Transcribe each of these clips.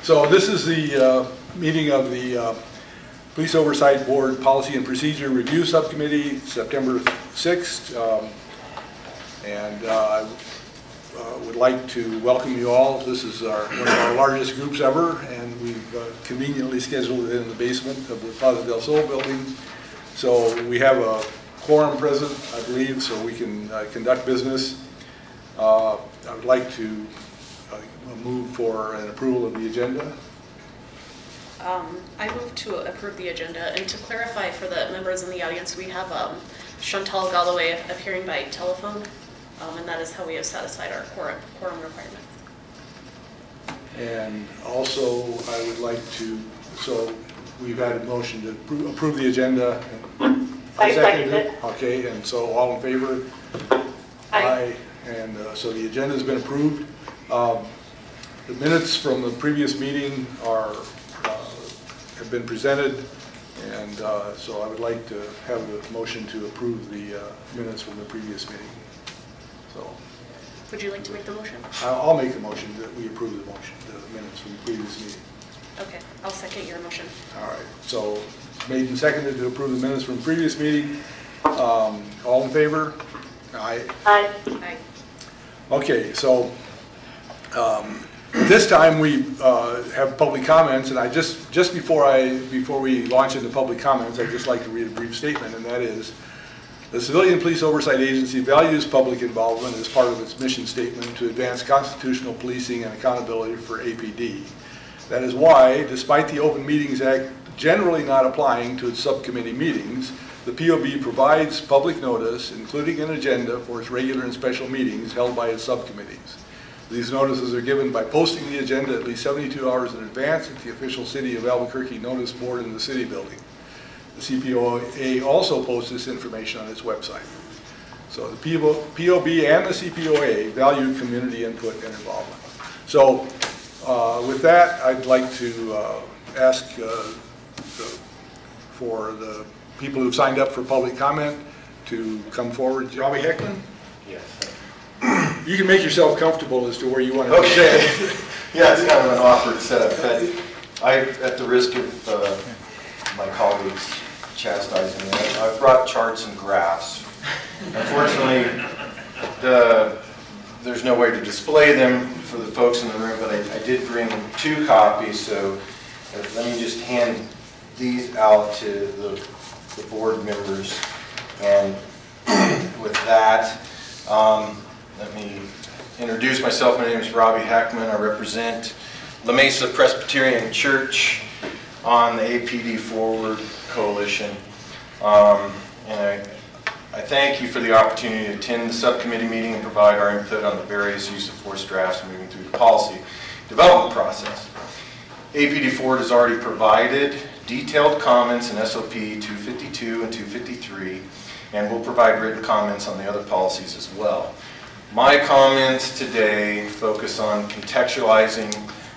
So this is the meeting of the Police Oversight Board Policy and Procedure Review Subcommittee, September 6th. I would like to welcome you all. This is one of our largest groups ever, and we've conveniently scheduled it in the basement of the Plaza del Sol building. So we have a quorum present, I believe, so we can conduct business. I would like to move for an approval of the agenda. I move to approve the agenda, and to clarify for the members in the audience, we have Chantal Galloway appearing by telephone, and that is how we have satisfied our quorum requirements. And also, I would like to, so we've had a motion to approve the agenda. I second it. Okay, and so all in favor? Aye. And so the agenda has been approved. The minutes from the previous meeting have been presented, and so I would like to have the motion to approve the minutes from the previous meeting. So, would you like to make the motion? I'll make the motion that we approve the minutes from the previous meeting. Okay, I'll second your motion. All right, so made and seconded to approve the minutes from the previous meeting. All in favor? Aye. Aye. Aye. Okay, so this time we have public comments, and I just before we launch into public comments, I'd just like to read a brief statement, and that is: the Civilian Police Oversight Agency values public involvement as part of its mission statement to advance constitutional policing and accountability for APD. That is why, despite the Open Meetings Act generally not applying to its subcommittee meetings, the POB provides public notice, including an agenda for its regular and special meetings held by its subcommittees. These notices are given by posting the agenda at least 72 hours in advance at the official City of Albuquerque notice board in the city building. The CPOA also posts this information on its website. So the POB and the CPOA value community input and involvement. So with that, I'd like to ask for the people who've signed up for public comment to come forward. Robbie Heckman? Yes. You can make yourself comfortable as to where you want to present. Yeah, it's kind of an awkward setup, but at the risk of my colleagues chastising me, I've brought charts and graphs. Unfortunately, there's no way to display them for the folks in the room, but I did bring 2 copies, so let me just hand these out to the board members. And with that, let me introduce myself. My name is Robbie Heckman. I represent La Mesa Presbyterian Church on the APD Forward Coalition. And I thank you for the opportunity to attend the subcommittee meeting and provide our input on the various use of force drafts moving through the policy development process. APD Forward has already provided detailed comments in SOP 252 and 253, and will provide written comments on the other policies as well. My comments today focus on contextualizing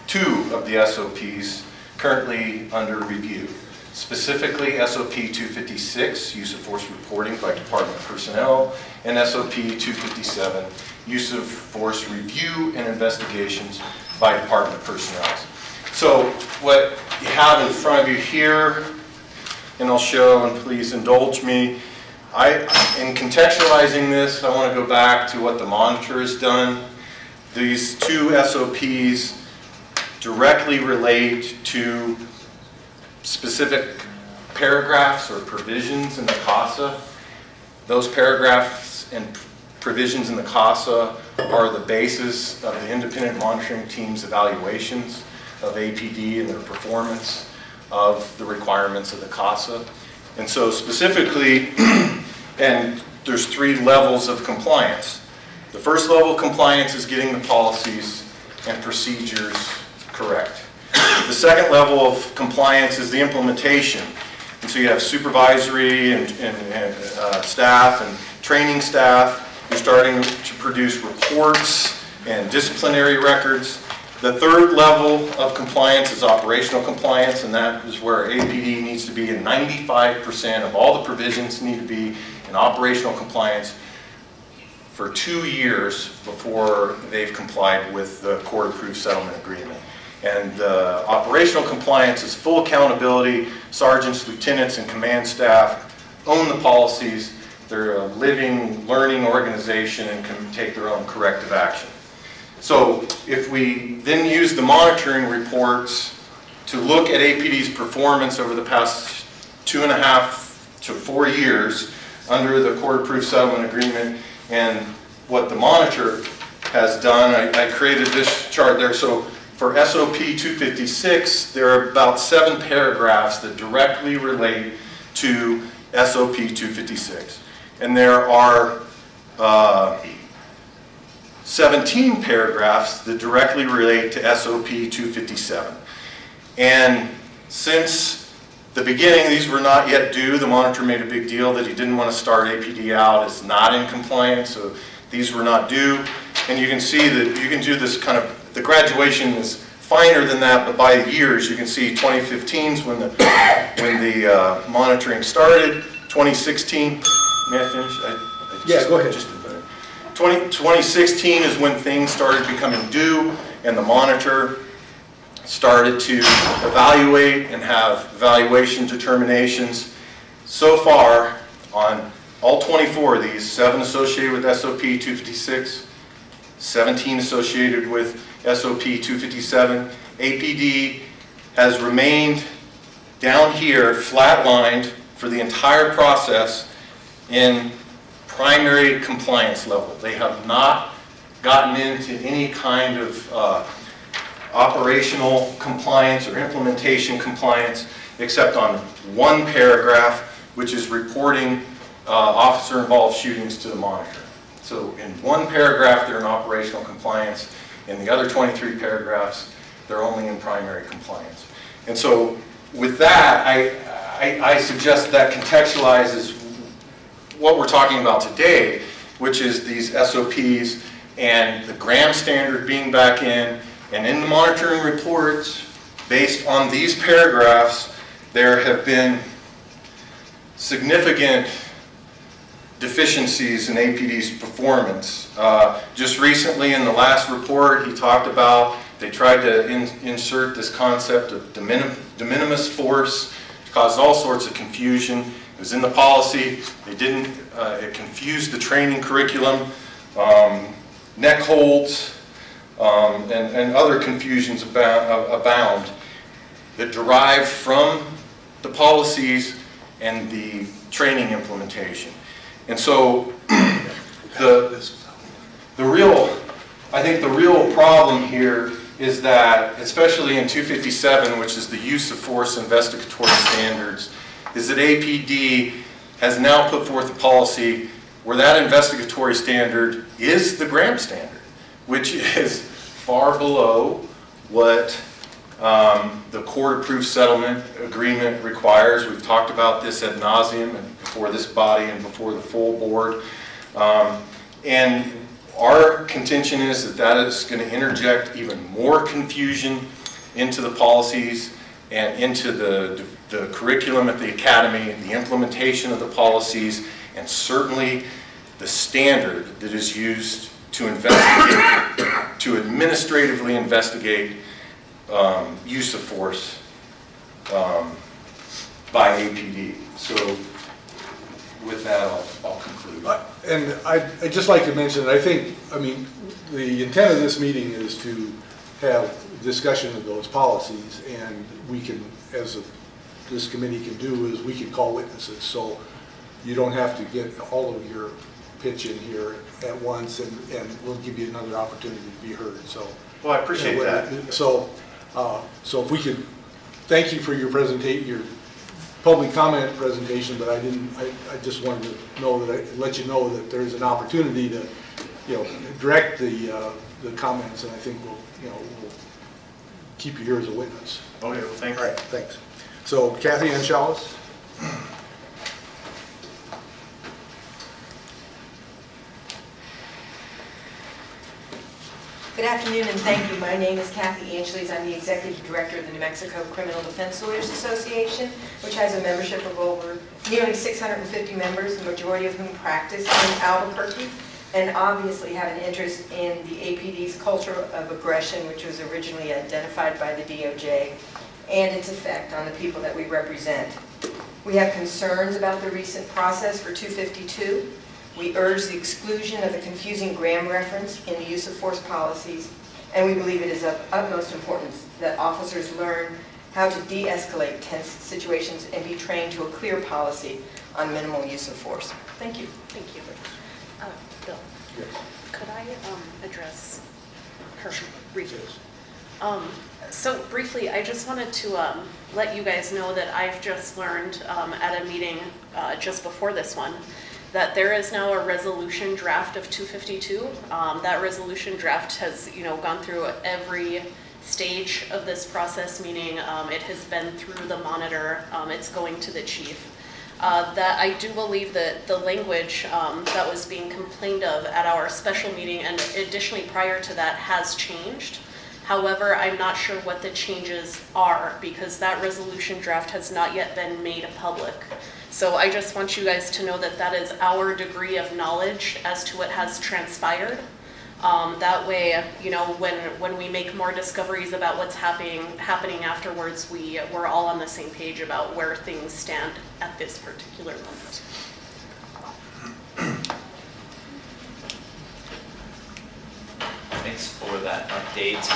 2 of the SOPs currently under review. Specifically, SOP 256, use of force reporting by department personnel, and SOP 257, use of force review and investigations by department personnel. So what you have in front of you here, and I'll show, and please indulge me, in contextualizing this, I want to go back to what the monitor has done. These 2 SOPs directly relate to specific paragraphs or provisions in the CASA. Those paragraphs and provisions in the CASA are the basis of the independent monitoring team's evaluations of APD and their performance of the requirements of the CASA. And so specifically, and there's 3 levels of compliance. The first level of compliance is getting the policies and procedures correct. The second level of compliance is the implementation. And so you have supervisory and staff and training staff. You're starting to produce reports and disciplinary records. The third level of compliance is operational compliance, and that is where APD needs to be in 95% of all the provisions need to be in operational compliance for 2 years before they've complied with the court-approved settlement agreement. And operational compliance is full accountability. Sergeants, lieutenants, and command staff own the policies. They're a living, learning organization and can take their own corrective action. So if we then use the monitoring reports to look at APD's performance over the past 2.5 to 4 years under the court-approved settlement agreement and what the monitor has done, I created this chart there. So for SOP 256, there are about 7 paragraphs that directly relate to SOP 256. And there are 17 paragraphs that directly relate to SOP 257. And since the beginning, these were not yet due. The monitor made a big deal that he didn't want to start APD out as not in compliance, so these were not due. And you can see that you can do this kind of, the graduation is finer than that, but by years, you can see 2015 is when the monitoring started. 2016, may I finish? Yeah, go ahead. 2016 is when things started becoming due and the monitor started to evaluate and have evaluation determinations. So far, on all 24 of these, 7 associated with SOP 256, 17 associated with SOP 257, APD has remained down here, flatlined for the entire process in primary compliance level. They have not gotten into any kind of operational compliance or implementation compliance except on 1 paragraph, which is reporting officer-involved shootings to the monitor. So in 1 paragraph, they're in operational compliance. In the other 23 paragraphs, they're only in primary compliance. And so with that, I suggest that contextualizes what we're talking about today, which is these SOPs and the Graham standard being back in, and in the monitoring reports, based on these paragraphs, there have been significant deficiencies in APD's performance. Just recently in the last report, he talked about, they tried to insert this concept of de minimis force, which caused all sorts of confusion. It was in the policy. They didn't, it confused the training curriculum, neck holds, and other confusions abound that derive from the policies and the training implementation. And so I think the real problem here is that, especially in 257, which is the use of force investigatory standards, is that APD has now put forth a policy where that investigatory standard is the Graham standard, which is far below what the court-approved settlement agreement requires. We've talked about this ad nauseum and before this body and before the full board. And our contention is that that is going to interject even more confusion into the policies and into the curriculum at the academy, the implementation of the policies, and certainly the standard that is used to investigate, to administratively investigate use of force by APD. So with that, I'll conclude. And I'd just like to mention, I mean, the intent of this meeting is to have discussion of those policies, and we can, this committee can do, is we can call witnesses. So you don't have to get all of your pitch in here at once, and we'll give you another opportunity to be heard. So, well, I appreciate that. So if we could, thank you for your presentation, your public comment presentation, but I just wanted to know that let you know that there's an opportunity to, direct the comments, and I think we'll keep you here as a witness. Okay, well, thank you. All right, thanks. So Kathy Ann Chalice. Good afternoon and thank you. My name is Kathy Angeles. I'm the Executive Director of the New Mexico Criminal Defense Lawyers Association, which has a membership of over nearly 650 members, the majority of whom practice in Albuquerque. and obviously have an interest in the APD's culture of aggression, which was originally identified by the DOJ, and its effect on the people that we represent. We have concerns about the recent process for 252. We urge the exclusion of the confusing Graham reference in the use of force policies, and we believe it is of utmost importance that officers learn how to de-escalate tense situations and be trained to a clear policy on minimal use of force. Thank you. Thank you. Bill, Yes. could I address her briefly? Yes. So briefly, I just wanted to let you guys know that I've just learned at a meeting just before this one that there is now a resolution draft of 252. That resolution draft has, gone through every stage of this process, meaning it has been through the monitor, it's going to the chief. That I do believe that the language that was being complained of at our special meeting and additionally prior to that has changed. However, I'm not sure what the changes are because that resolution draft has not yet been made public. So I just want you guys to know that that is our degree of knowledge as to what has transpired. That way, when we make more discoveries about what's happening afterwards, we're all on the same page about where things stand at this particular moment. Thanks for that update.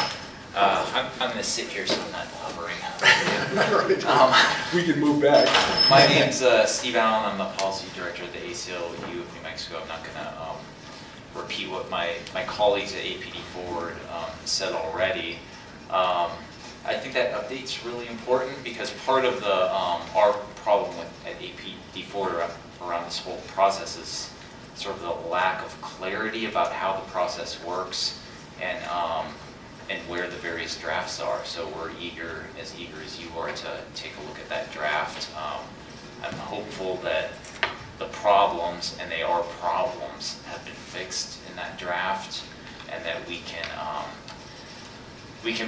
I'm going to sit here so I'm not hovering. We can move back. My name's Steve Allen. I'm the policy director at the ACLU of New Mexico. I'm not going to repeat what my colleagues at APD Forward said already. I think that update's really important because part of the our problem at APD Forward around this whole process is sort of the lack of clarity about how the process works and where the various drafts are. So we're eager as you are to take a look at that draft. I'm hopeful that the problems, and they are problems, have been fixed in that draft, and that we can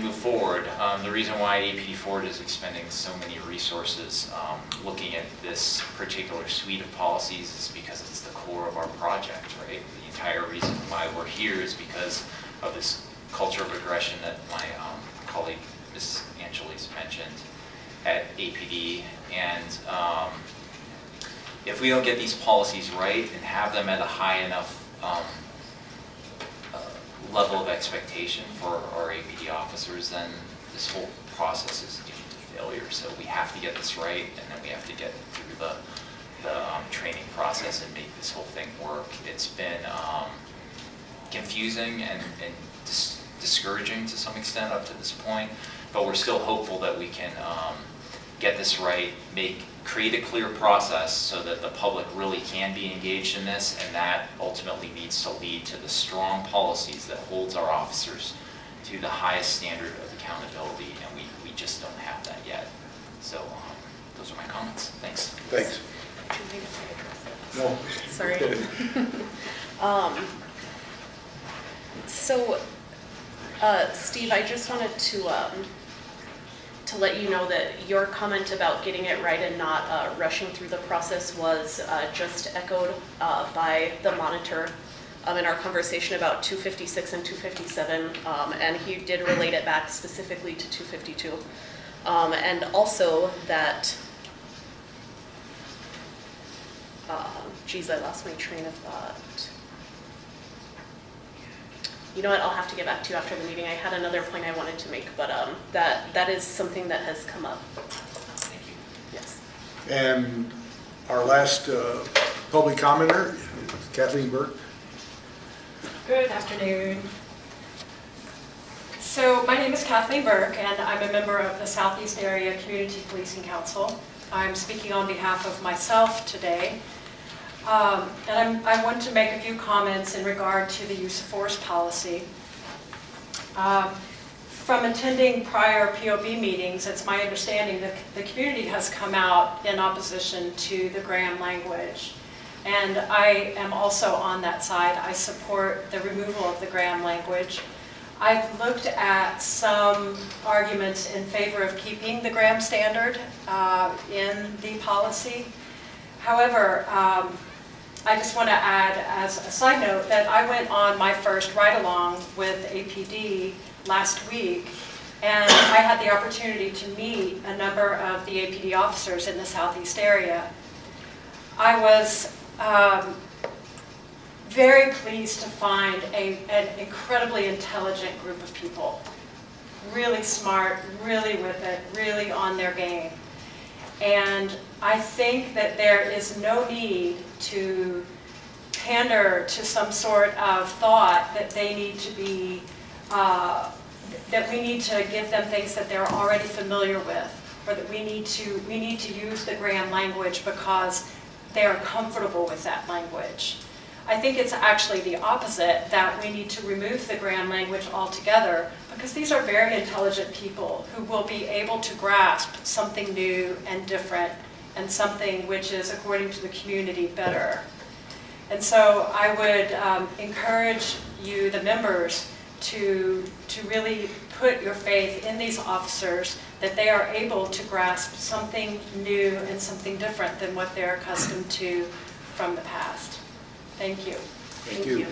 move forward. The reason why APD Forward is expending so many resources looking at this particular suite of policies is because it's the core of our project, right? The entire reason why we're here is because of this culture of aggression that my colleague, Ms. Angeles, mentioned at APD. And if we don't get these policies right and have them at a high enough level of expectation for our APD officers, then this whole process is doomed to failure. So we have to get this right, and then we have to get through the training process and make this whole thing work. It's been confusing and discouraging to some extent up to this point, but we're still hopeful that we can get this right, create a clear process so that the public really can be engaged in this, and that ultimately needs to lead to the strong policies that holds our officers to the highest standard of accountability, and we just don't have that yet. So those are my comments. Thanks. Thanks. No. Sorry. So, Steve, I just wanted to let you know that your comment about getting it right and not rushing through the process was just echoed by the monitor in our conversation about 256 and 257, and he did relate it back specifically to 252. And also that, geez, I lost my train of thought. You know what, I'll have to get back to you after the meeting. I had another point I wanted to make, but that is something that has come up. Thank you. Yes. And our last public commenter, Kathleen Burke. Good afternoon. So my name is Kathleen Burke, and I'm a member of the Southeast Area Community Policing Council. I'm speaking on behalf of myself today. And I want to make a few comments in regard to the use of force policy. From attending prior POB meetings, it's my understanding that the community has come out in opposition to the Graham language. And I am also on that side. I support the removal of the Graham language. I've looked at some arguments in favor of keeping the Graham standard in the policy. However, I just want to add as a side note that I went on my first ride-along with APD last week, and I had the opportunity to meet a number of the APD officers in the southeast area. I was very pleased to find an incredibly intelligent group of people. Really smart, really with it, really on their game. And I think that there is no need to pander to some sort of thought that they need to be, that we need to give them things that they're already familiar with, or that we need to use the Graham language because they are comfortable with that language. I think it's actually the opposite, that we need to remove the Graham language altogether, because these are very intelligent people who will be able to grasp something new and different and something which is, according to the community, better. And so I would encourage you, the members, to really put your faith in these officers, that they are able to grasp something new and something different than what they're accustomed to from the past. Thank you. Thank you.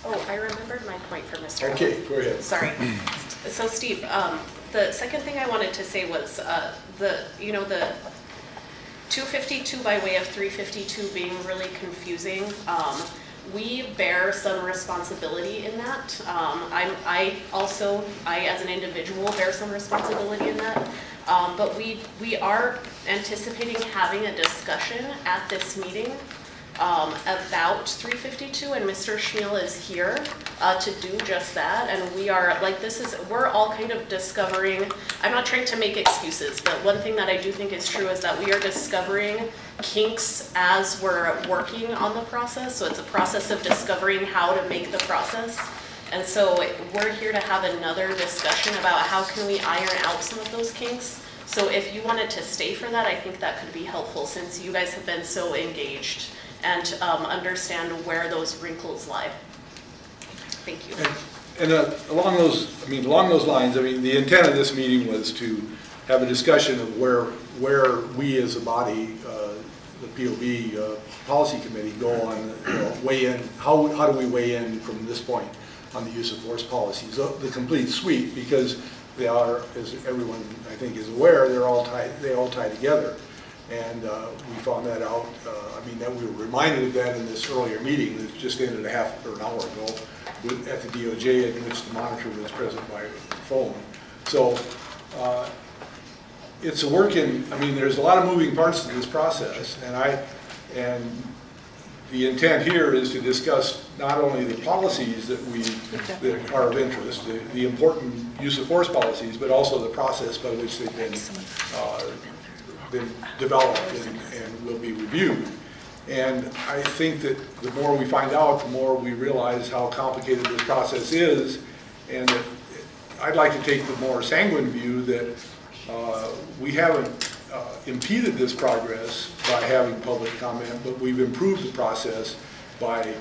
Oh, I remembered my point for Mr. Okay, go ahead. Sorry. So Steve, the second thing I wanted to say was the 252 by way of 352 being really confusing. We bear some responsibility in that. I as an individual bear some responsibility in that. But we are anticipating having a discussion at this meeting about 352, and Mr. Schmiel is here to do just that. And we are, we're all kind of discovering, I'm not trying to make excuses, but one thing that I do think is true is that we are discovering kinks as we're working on the process. So it's a process of discovering how to make the process. And so we're here to have another discussion about how can we iron out some of those kinks. So if you wanted to stay for that, I think that could be helpful, since you guys have been so engaged and understand where those wrinkles lie. Thank you. And along those lines, the intent of this meeting was to have a discussion of where we as a body, the POB policy committee, go on, weigh in. How do we weigh in from this point on the use of force policies, the complete suite, because they are, as everyone I think is aware, they all tie together. And we found that out, that we were reminded of that in this earlier meeting that just ended a half or an hour ago at the DOJ, in which the monitor was present by phone. So it's a work in, there's a lot of moving parts to this process, and the intent here is to discuss not only the policies that are of interest, the important use of force policies, but also the process by which they've been developed and will be reviewed. And I think that the more we find out, the more we realize how complicated this process is, and that I'd like to take the more sanguine view that we haven't impeded this progress by having public comment, but we've improved the process by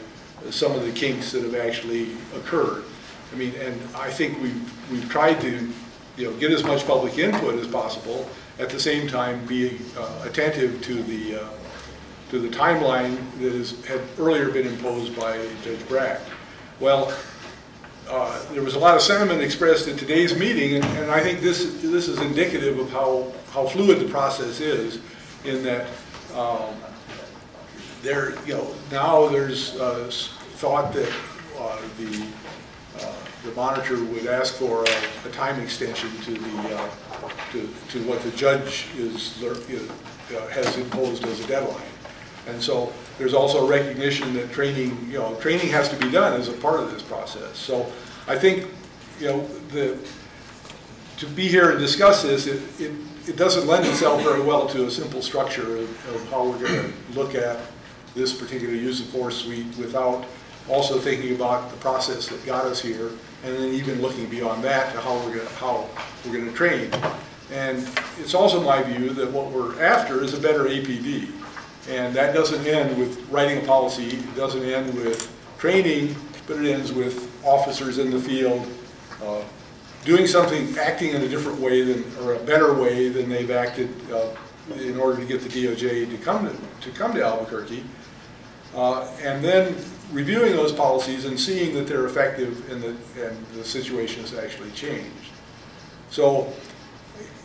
some of the kinks that have actually occurred. And I think we've tried to get as much public input as possible, at the same time be attentive to the timeline that had earlier been imposed by Judge Brack. Well, there was a lot of sentiment expressed at today's meeting, and I think this is indicative of how fluid the process is, in that now there's thought that the monitor would ask for a time extension to what the judge has imposed as a deadline. And so there's also a recognition that training has to be done as a part of this process. So I think, to be here and discuss this, it doesn't lend itself very well to a simple structure of how we're going to look at this particular use of force suite without also thinking about the process that got us here, and then even looking beyond that to how we're going to train. And it's also my view that what we're after is a better APD. And that doesn't end with writing a policy, it doesn't end with training, but it ends with officers in the field doing something, acting in a different way or a better way than they've acted in order to get the DOJ to come to Albuquerque, and then reviewing those policies and seeing that they're effective and the situation has actually changed. So,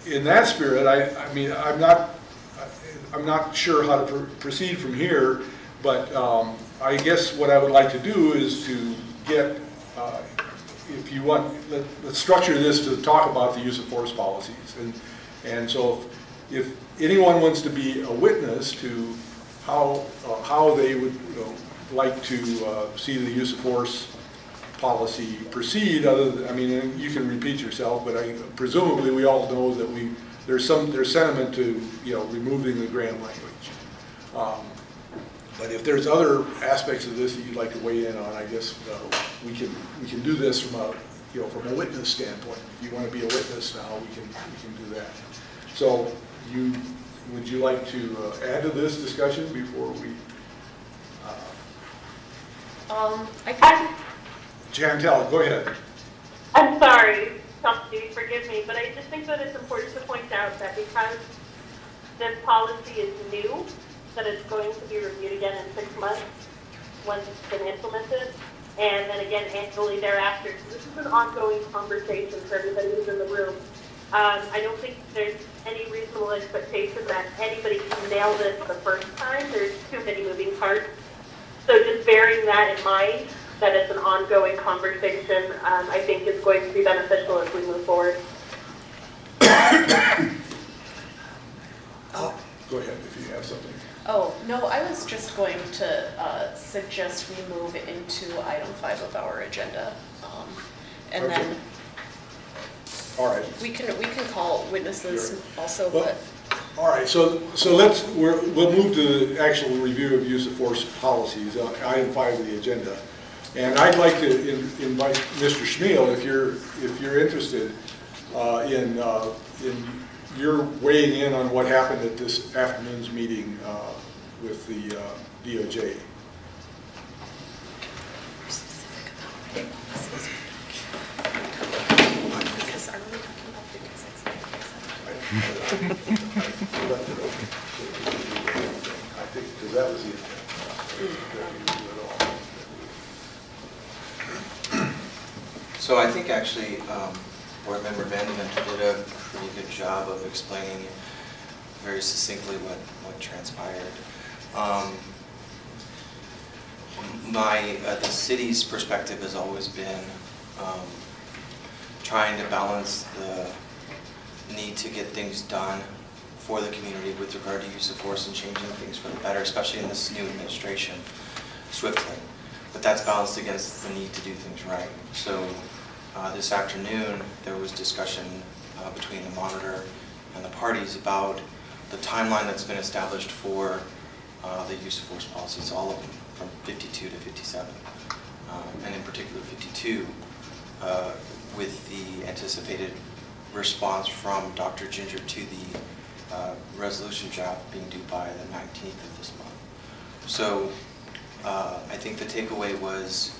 in that spirit, I mean, I'm not sure how to proceed from here, but I guess what I would like to do is to get, if you want, let's structure this to talk about the use of force policies. And so if anyone wants to be a witness to how they would like to see the use of force policy proceed, other than, I mean, and you can repeat yourself, but presumably we all know that there's sentiment to removing the grant language. But if there's other aspects of this that you'd like to weigh in on, I guess we can do this from a witness standpoint. If you want to be a witness now, we can do that. So would you like to add to this discussion before we? I can. Chantel, go ahead. I'm sorry, Chelsea, forgive me, but I just think that it's important to point out that because this policy is new, that it's going to be reviewed again in 6 months once it's been implemented, and then again annually thereafter. So this is an ongoing conversation for everybody who's in the room. I don't think there's any reasonable expectation that anybody can nail this the first time. There's too many moving parts. So just bearing that in mind, that it's an ongoing conversation, I think is going to be beneficial as we move forward. Go ahead if you have something. Oh, no, I was just going to suggest we move into item 5 of our agenda. And Okay. then All right. we can call witnesses Sure. also, Well, but all right, so we'll move to the actual review of use of force policies, item 5 of the agenda. And I'd like to invite Mr. Schmiel, if you're interested in your weighing in on what happened at this afternoon's meeting with the DOJ. because are we talking about 56? I think, because that was the intent. So I think actually Board Member Vandervent did a pretty good job of explaining very succinctly what transpired. The city's perspective has always been trying to balance the need to get things done for the community with regard to use of force and changing things for the better, especially in this new administration, swiftly. But that's balanced against the need to do things right. So this afternoon, there was discussion between the monitor and the parties about the timeline that's been established for the use of force policies, all of them, from 52 to 57, and in particular 52, with the anticipated response from Dr. Ginger to the resolution draft being due by the 19th of this month. So I think the takeaway was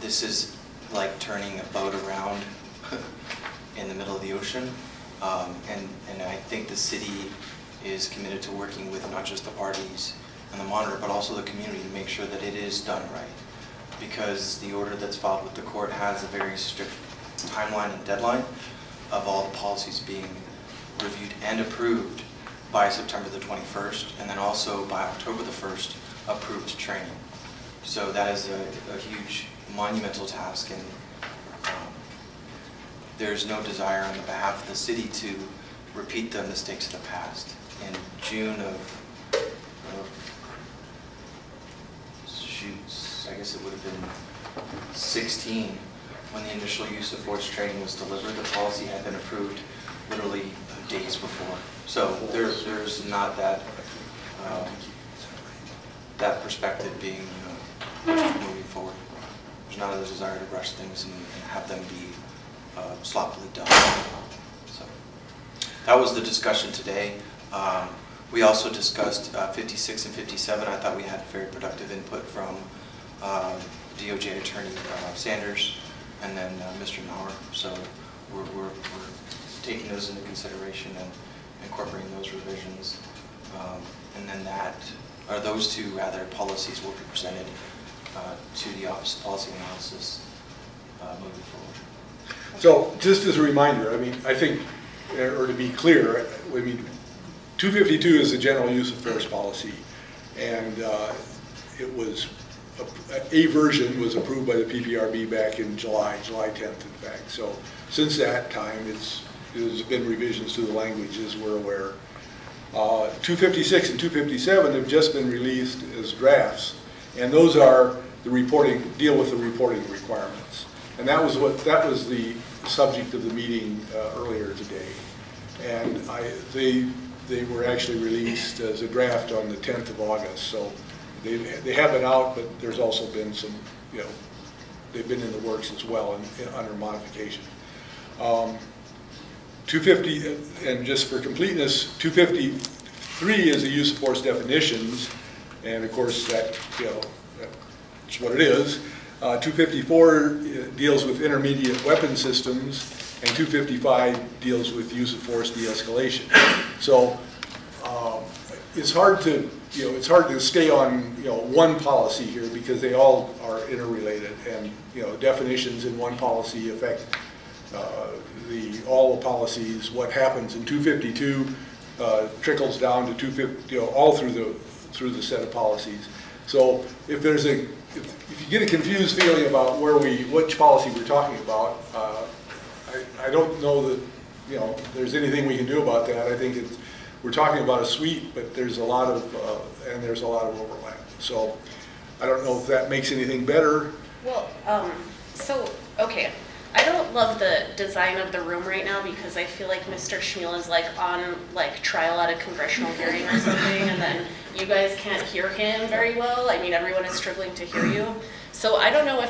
this is like turning a boat around in the middle of the ocean, and I think the city is committed to working with not just the parties and the monitor, but also the community to make sure that it is done right. Because the order that's filed with the court has a very strict timeline and deadline of all the policies being reviewed and approved by September the 21st, and then also by October the 1st, approved training. So that is a huge, monumental task, and there's no desire on the behalf of the city to repeat the mistakes of the past. In June of shoots, I guess it would have been 16, when the initial use of force training was delivered, the policy had been approved literally days before. So there's not that that perspective being moving forward. There's not a desire to rush things and have them be sloppily done. So that was the discussion today. We also discussed 56 and 57. I thought we had very productive input from DOJ Attorney Sanders and then Mr. Maurer. So we're taking those into consideration incorporating those revisions. And then those two rather policies will be presented to the Office of Policy Analysis moving forward. So just as a reminder, I mean, I think, or to be clear, I mean, 252 is the general use of force policy, and it was, a version was approved by the PPRB back in July 10th, in fact. So since that time, there's been revisions to the language, as we're aware. 256 and 257 have just been released as drafts, and those are the reporting, deal with the reporting requirements. And that was the subject of the meeting earlier today. And they were actually released as a draft on the 10th of August. So they have been out, but there's also been some, you know, they've been in the works as well and under modification. 250, and just for completeness, 253 is the use of force definitions, and of course that, you know, that's what it is. 254 deals with intermediate weapon systems, and 255 deals with use of force de-escalation. So it's hard to, you know, it's hard to stay on, you know, one policy here because they all are interrelated, and, you know, definitions in one policy affect all the policies. What happens in 252 trickles down to 250, you know, all through the set of policies. So if there's if you get a confused feeling about which policy we're talking about, I don't know that, you know, there's anything we can do about that. I think we're talking about a suite, but there's a lot of overlap. So I don't know if that makes anything better. Well, okay. I don't love the design of the room right now because I feel like Mr. Schmiel is like on trial at a congressional hearing or something, and then you guys can't hear him very well. I mean, everyone is struggling to hear you. So I don't know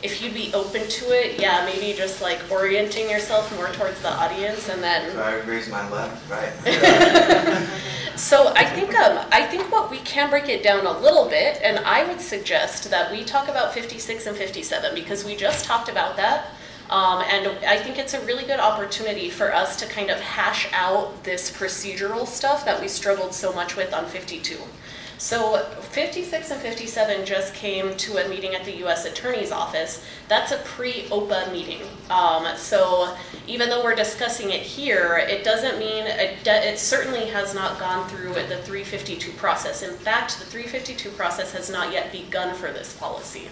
if you'd be open to it. Yeah, maybe just like orienting yourself more towards the audience, and then. So I raise my left, right? So I think what we can break it down a little bit, and I would suggest that we talk about 56 and 57 because we just talked about that. And I think it's a really good opportunity for us to kind of hash out this procedural stuff that we struggled so much with on 52. So 56 and 57 just came to a meeting at the U.S. Attorney's Office. That's a pre-OPA meeting. So even though we're discussing it here, it doesn't mean, it certainly has not gone through the 352 process. In fact, the 352 process has not yet begun for this policy.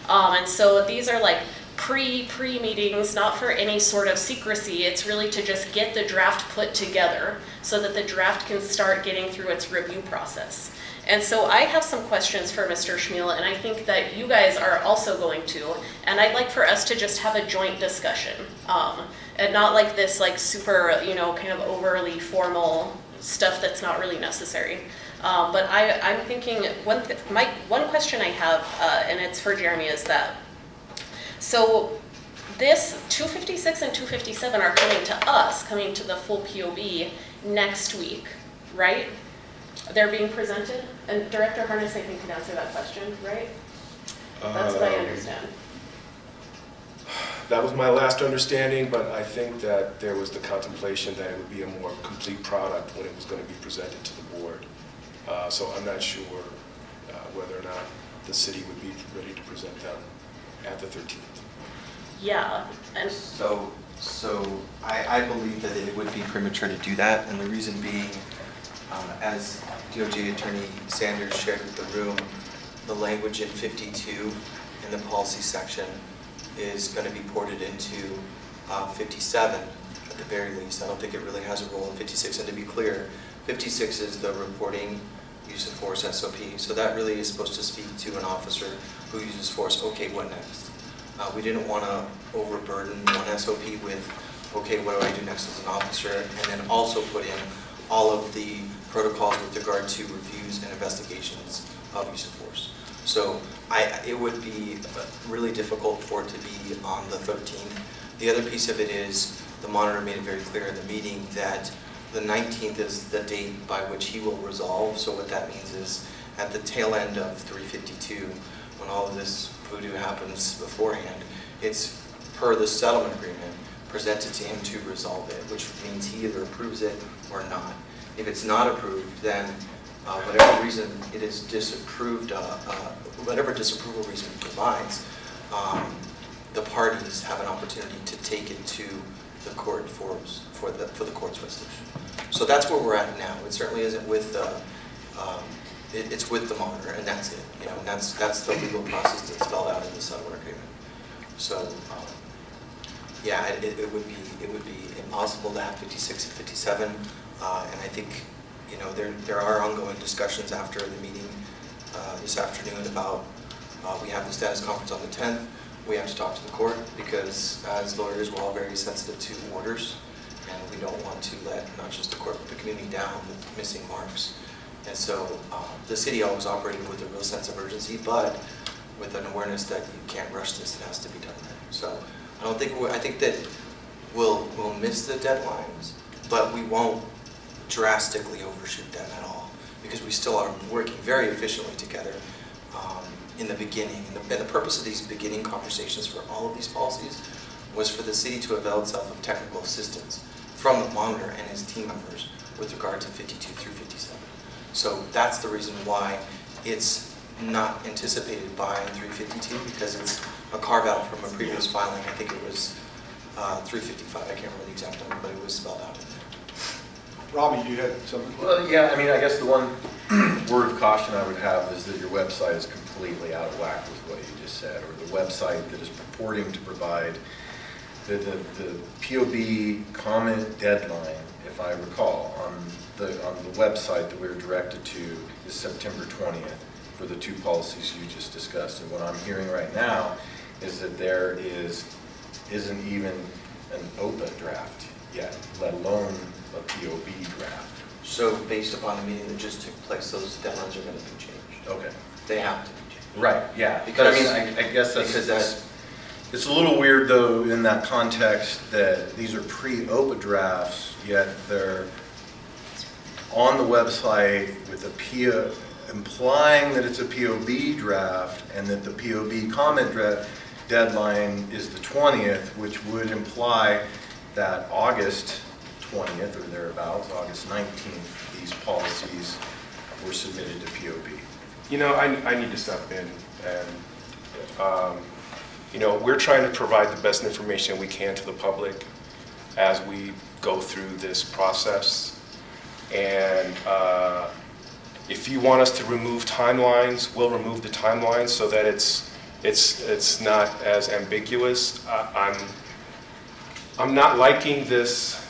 And so these are like pre-meetings, not for any sort of secrecy. It's really to just get the draft put together so that the draft can start getting through its review process. And so I have some questions for Mr. Schmiel, and I think that you guys are also going to, and I'd like for us to just have a joint discussion, and not like this like super, you know, kind of overly formal stuff that's not really necessary. But I'm thinking, one question I have, and it's for Jeremy, is that, so this 256 and 257 are coming to us, coming to the full POB next week, right? They're being presented, and Director Harness, I think, can answer that question, right? That's what I understand. That was my last understanding, but I think that there was the contemplation that it would be a more complete product when it was going to be presented to the board. So I'm not sure whether or not the city would be ready to present them at the 13th. Yeah, and so I believe that it would be premature to do that, and the reason being, as DOJ Attorney Sanders shared with the room, the language in 52 in the policy section is going to be ported into 57 at the very least. I don't think it really has a role in 56, and to be clear, 56 is the reporting use of force SOP, so that really is supposed to speak to an officer who uses force. Okay, what next? We didn't want to overburden one SOP with, okay, what do I do next as an officer, and then also put in all of the protocols with regard to reviews and investigations of use of force. So it would be really difficult for it to be on the 13th. The other piece of it is the monitor made it very clear in the meeting that the 19th is the date by which he will resolve. So what that means is at the tail end of 352, when all of this voodoo happens beforehand, it's per the settlement agreement presented to him to resolve it, which means he either approves it or not. If it's not approved, then whatever reason it is disapproved, whatever disapproval reason it provides, the parties have an opportunity to take it to the court for the court's resolution. So that's where we're at now. It certainly isn't with it's with the monitor, and that's it. You know, and that's the legal process that's spelled out in the settlement agreement. So yeah, it would be impossible to have 56 and 57, and I think, you know, there are ongoing discussions after the meeting this afternoon about we have the status conference on the 10th. We have to talk to the court because as lawyers we're all very sensitive to orders, and we don't want to let not just the court but the community down with missing marks. And so the city always operated with a real sense of urgency, but with an awareness that you can't rush this, it has to be done right. So I think that we'll miss the deadlines, but we won't drastically overshoot them at all, because we still are working very efficiently together in the beginning. And the purpose of these beginning conversations for all of these policies was for the city to avail itself of technical assistance from the monitor and his team members with regard to 52 through 57. So that's the reason why it's not anticipated by 352, because it's a carve out from a previous filing. I think it was 355. I can't remember the exact number, but it was spelled out in there. Robbie, you had something? Well, yeah, I mean, I guess the one word of caution I would have is that your website is completely out of whack with what you just said, or the website that is purporting to provide the POB comment deadline, if I recall, on the website that we were directed to is September 20th for the two policies you just discussed. And what I'm hearing right now is that there isn't even an open draft yet, let alone a POB draft. So based upon the meeting that just took place, those deadlines are going to be changed. Okay. They have to be changed. Right, yeah. Because, but I mean, I guess it's a little weird, though, in that context that these are pre-OPA drafts, yet they're on the website with a implying that it's a POB draft and that the POB comment deadline is the 20th, which would imply that August 20th or thereabouts, August 19th, these policies were submitted to POB. You know, I need to step in, and you know, we're trying to provide the best information we can to the public as we go through this process. And if you want us to remove timelines, we'll remove the timelines so that it's not as ambiguous. I'm not liking this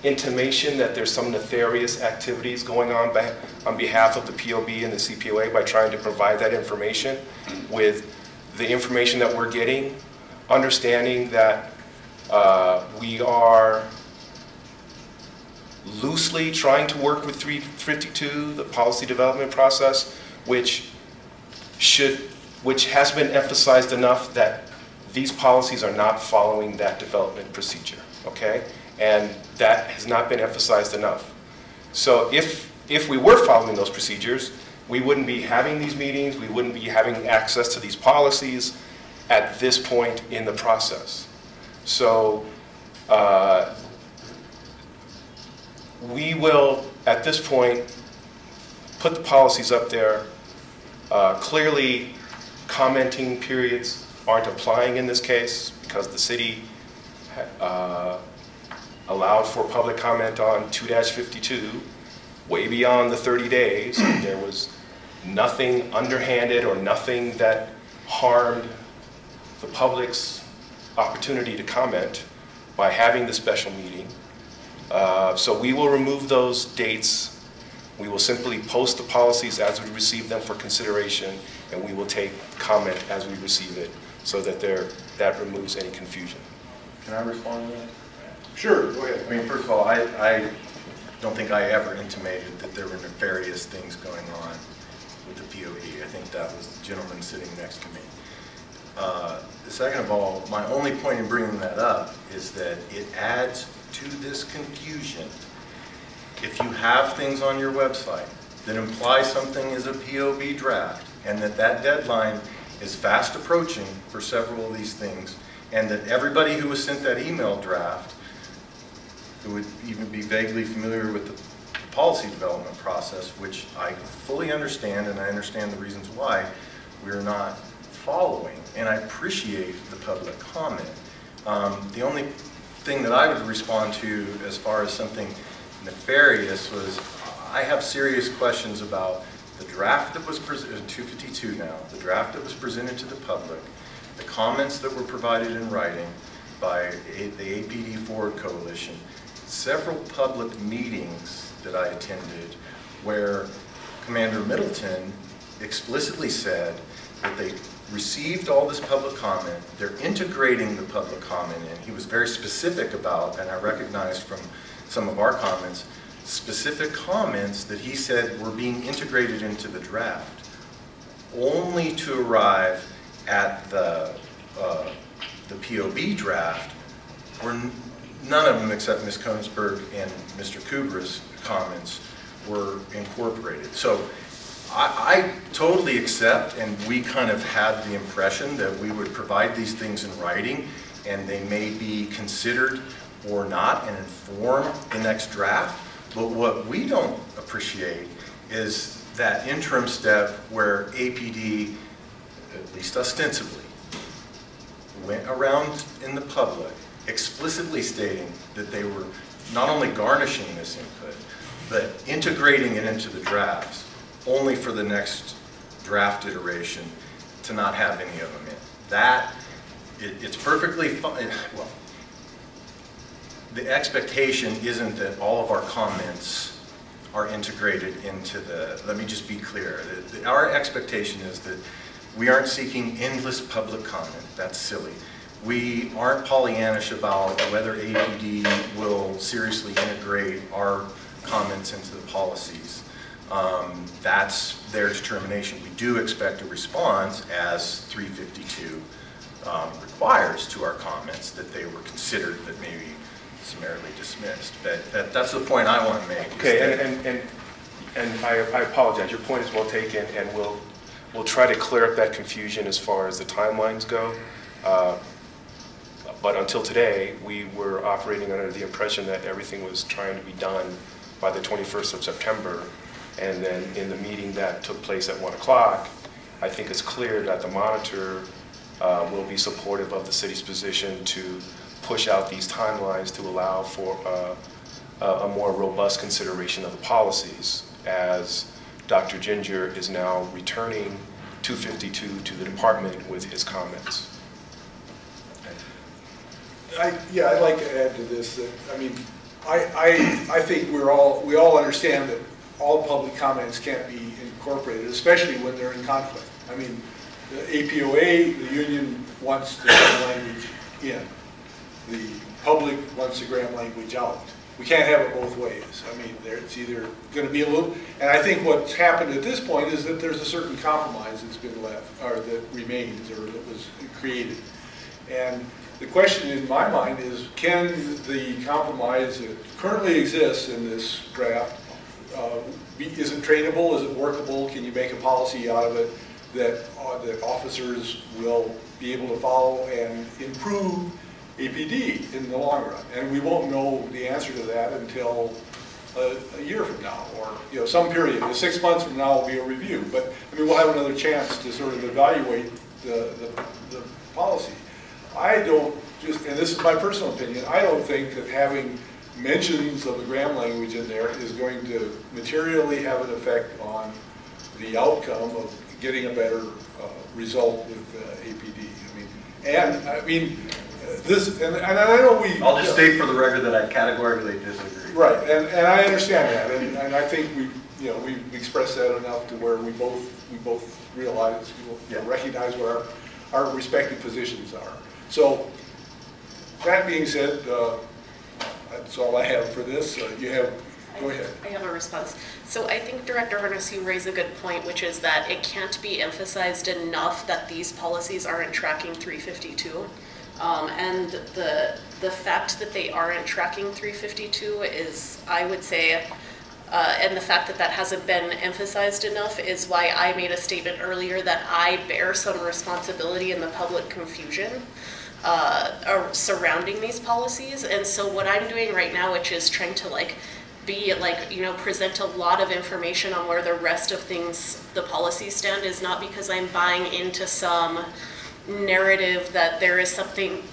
intimation that there's some nefarious activities going on behalf of the POB and the CPOA by trying to provide that information with the information that we're getting, understanding that we are loosely trying to work with 352, the policy development process, which has been emphasized enough that these policies are not following that development procedure, okay? And that has not been emphasized enough. So if we were following those procedures, we wouldn't be having these meetings, we wouldn't be having access to these policies at this point in the process. So we will, at this point, put the policies up there. Clearly, commenting periods aren't applying in this case because the city allowed for public comment on 2-52 way beyond the 30 days. There was nothing underhanded or nothing that harmed the public's opportunity to comment by having the special meeting. So we will remove those dates. We will simply post the policies as we receive them for consideration, and we will take comment as we receive it so that that removes any confusion. Can I respond to that? Sure, go ahead. I mean, first of all, I don't think I ever intimated that there were nefarious things going on with the POB. I think that was the gentleman sitting next to me. Second of all, my only point in bringing that up is that it adds to this confusion. If you have things on your website that imply something is a POB draft and that deadline is fast approaching for several of these things, and that everybody who was sent that email draft, who would even be vaguely familiar with the policy development process, which I fully understand, and I understand the reasons why we're not following, and I appreciate the public comment. The only thing that I would respond to as far as something nefarious was, I have serious questions about the draft that was presented, 252 now, the draft that was presented to the public, the comments that were provided in writing by the APD Forward Coalition, several public meetings that I attended where Commander Middleton explicitly said that they received all this public comment, they're integrating the public comment in. He was very specific about, and I recognized from some of our comments, specific comments that he said were being integrated into the draft, only to arrive at the POB draft where none of them except Ms. Koensberg and Mr. Kubra's comments were incorporated. So I totally accept, and we kind of had the impression that we would provide these things in writing and they may be considered or not and inform the next draft. But what we don't appreciate is that interim step where APD, at least ostensibly, went around in the public explicitly stating that they were not only garnishing this input, but integrating it into the drafts, only for the next draft iteration to not have any of them in. That, it's perfectly fine. Well, the expectation isn't that all of our comments are integrated into the, let me just be clear, our expectation is that we aren't seeking endless public comment. That's silly. We aren't Pollyannish about whether APD will seriously integrate our comments into the policies. That's their determination. We do expect a response, as 352 requires, to our comments, that they were considered, but maybe summarily dismissed. But that's the point I want to make. Okay, and I apologize. Your point is well taken, and we'll try to clear up that confusion as far as the timelines go. But until today, we were operating under the impression that everything was trying to be done by the 21st of September. And then in the meeting that took place at 1 o'clock, I think it's clear that the monitor will be supportive of the city's position to push out these timelines to allow for a more robust consideration of the policies, as Dr. Ginger is now returning 252 to the department with his comments. I'd like to add to this that, I mean, I think we all understand that all public comments can't be incorporated, especially when they're in conflict. I mean, the APOA, the union wants the graham language in. The public wants the graham language out. We can't have it both ways. I mean, it's either going to be a little, and I think what's happened at this point is that there's a certain compromise that's been left, or that remains, or that was created. And the question in my mind is, can the compromise that currently exists in this draft, is it trainable, is it workable, can you make a policy out of it that officers will be able to follow and improve APD in the long run? And we won't know the answer to that until a year from now, or some period. 6 months from now will be a review, but I mean, we'll have another chance to sort of evaluate the policy. I don't just, and this is my personal opinion, I don't think that having mentions of the graham language in there is going to materially have an effect on the outcome of getting a better result with APD. I mean, this, and I know we... I'll just state for the record that I categorically disagree. Right, and I understand that, and I think we've expressed that enough to where we both realize, recognize where our respective positions are. So, that being said, that's all I have for this. Go ahead. I have a response. So I think Director Harness, you raise a good point, which is that it can't be emphasized enough that these policies aren't tracking 352. And the fact that they aren't tracking 352 is, I would say, and the fact that that hasn't been emphasized enough is why I made a statement earlier that I bear some responsibility in the public confusion. surrounding these policies. And so what I'm doing right now, which is trying to present a lot of information on where the rest of things, the policies stand, is not because I'm buying into some narrative that there is something,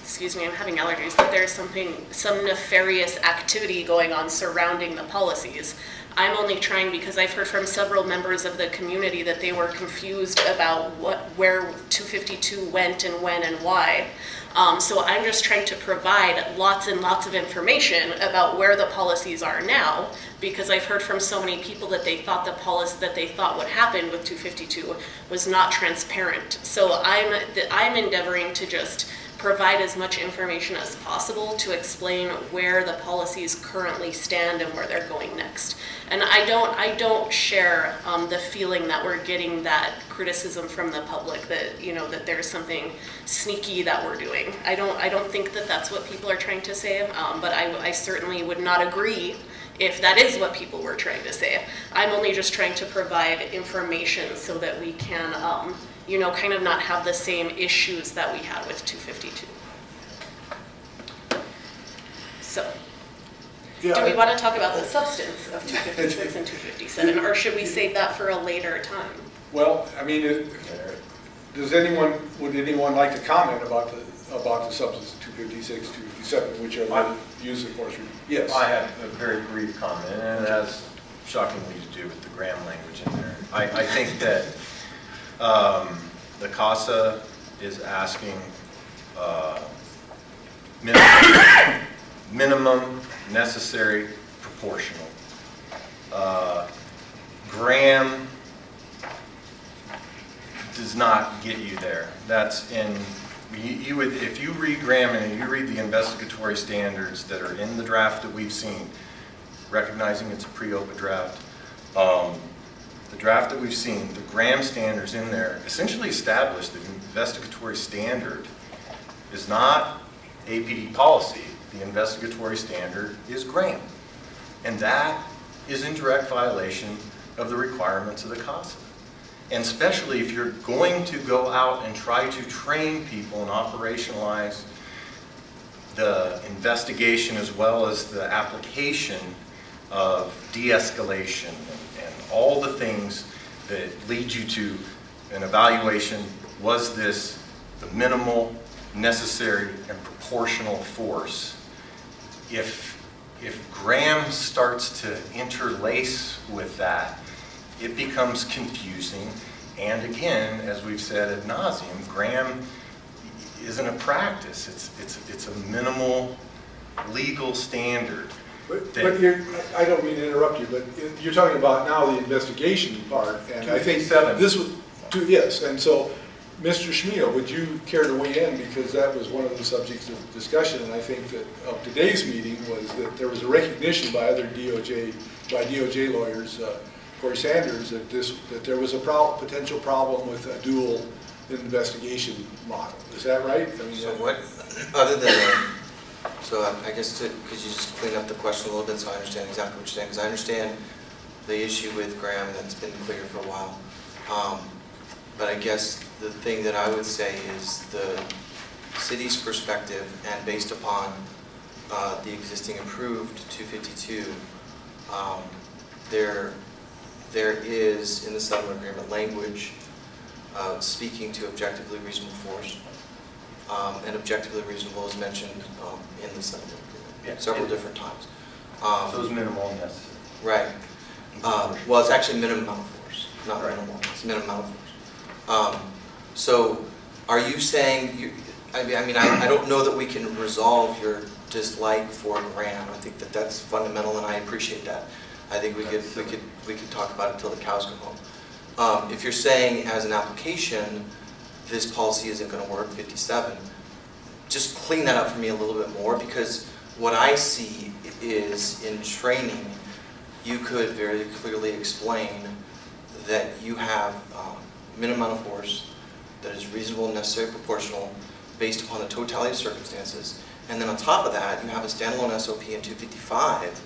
excuse me, I'm having allergies, that there's some nefarious activity going on surrounding the policies. I'm only trying because I've heard from several members of the community that they were confused about where 252 went and when and why. So I'm just trying to provide lots and lots of information about where the policies are now, because I've heard from so many people that they thought the policy that they thought would happen with 252 was not transparent. So I'm endeavoring to just provide as much information as possible to explain where the policies currently stand and where they're going next. And I don't share the feeling that we're getting that criticism from the public that that there's something sneaky that we're doing. I don't think that that's what people are trying to say, but I certainly would not agree if that is what people were trying to say. I'm only just trying to provide information so that we can kind of not have the same issues that we had with 252. So, Yeah, do we want to talk about the substance of 256 and 257, or should we save that for a later time? Well, I mean, would anyone like to comment about the substance of 256, 257, whichever use of course? Yes. I have a very brief comment, and it has shockingly to do with the Graham language in there. I think that the CASA is asking minimum, necessary, proportional. Graham does not get you there. That's in, if you read Graham and you read the investigatory standards that are in the draft that we've seen, recognizing it's a pre-OPA draft, the draft that we've seen, the Graham standards in there essentially establish that the investigatory standard is not APD policy. The investigatory standard is Graham. And that is in direct violation of the requirements of the CASA. And especially if you're going to go out and try to train people and operationalize the investigation as well as the application of de-escalation and all the things that lead you to an evaluation, was this the minimal, necessary, and proportional force? If Graham starts to interlace with that, it becomes confusing. And again, as we've said ad nauseum, Graham isn't a practice. It's a minimal legal standard. But I don't mean to interrupt you, but you're talking about now the investigation part, and I think this was, yes, and so Mr. Schmiel, would you care to weigh in, because that was one of the subjects of discussion, and I think that of today's meeting was that there was a recognition by other DOJ lawyers, Corey Sanders, that there was a potential problem with a dual investigation model. Is that right? I mean, so what, other than, so I guess could you just clean up the question a little bit so I understand exactly what you're saying? Because I understand the issue with Graham, that's been clear for a while. But I guess the thing that I would say is the city's perspective, and based upon the existing approved 252, there is in the settlement agreement language speaking to objectively reasonable force. And objectively reasonable is mentioned in the settlement agreement several different times. So it's minimal and necessary. Right. Well, it's actually minimum amount of force, not minimal. It's minimum amount of force. So, are you saying? I mean, I don't know that we can resolve your dislike for Graham. I think that that's fundamental, and I appreciate that. I think we could talk about it until the cows come home. If you're saying as an application, this policy isn't going to work, 57, just clean that up for me a little bit more, because what I see is in training, you could very clearly explain that you have minimum amount of force that is reasonable, necessary, proportional, based upon the totality of circumstances. And then on top of that, you have a standalone SOP in 255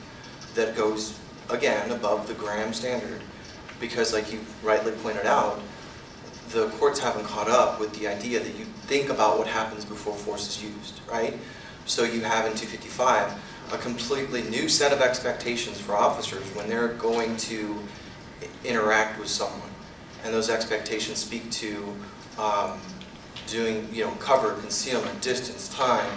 that goes, again, above the Graham standard. Because like you rightly pointed out, the courts haven't caught up with the idea that you think about what happens before force is used, right? So you have in 255 a completely new set of expectations for officers when they're going to interact with someone. And those expectations speak to doing, cover, concealment, distance, time,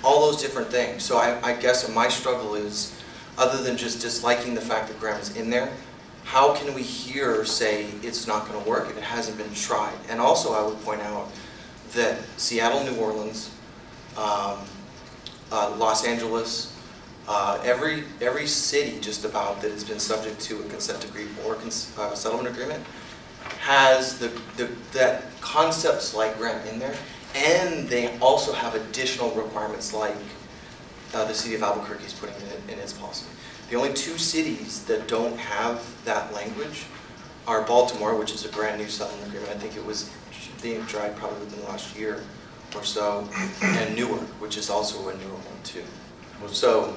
all those different things. So I guess my struggle is, other than just disliking the fact that Graham is in there, how can we here say it's not going to work if it hasn't been tried? And also I would point out that Seattle, New Orleans, Los Angeles, every city just about that has been subject to a consent decree or settlement agreement has that concepts like Graham in there, and they also have additional requirements like the city of Albuquerque is putting in its policy. The only two cities that don't have that language are Baltimore, which is a brand new settlement agreement. I think it was being tried probably within the last year or so, and Newark, which is also a newer one too. So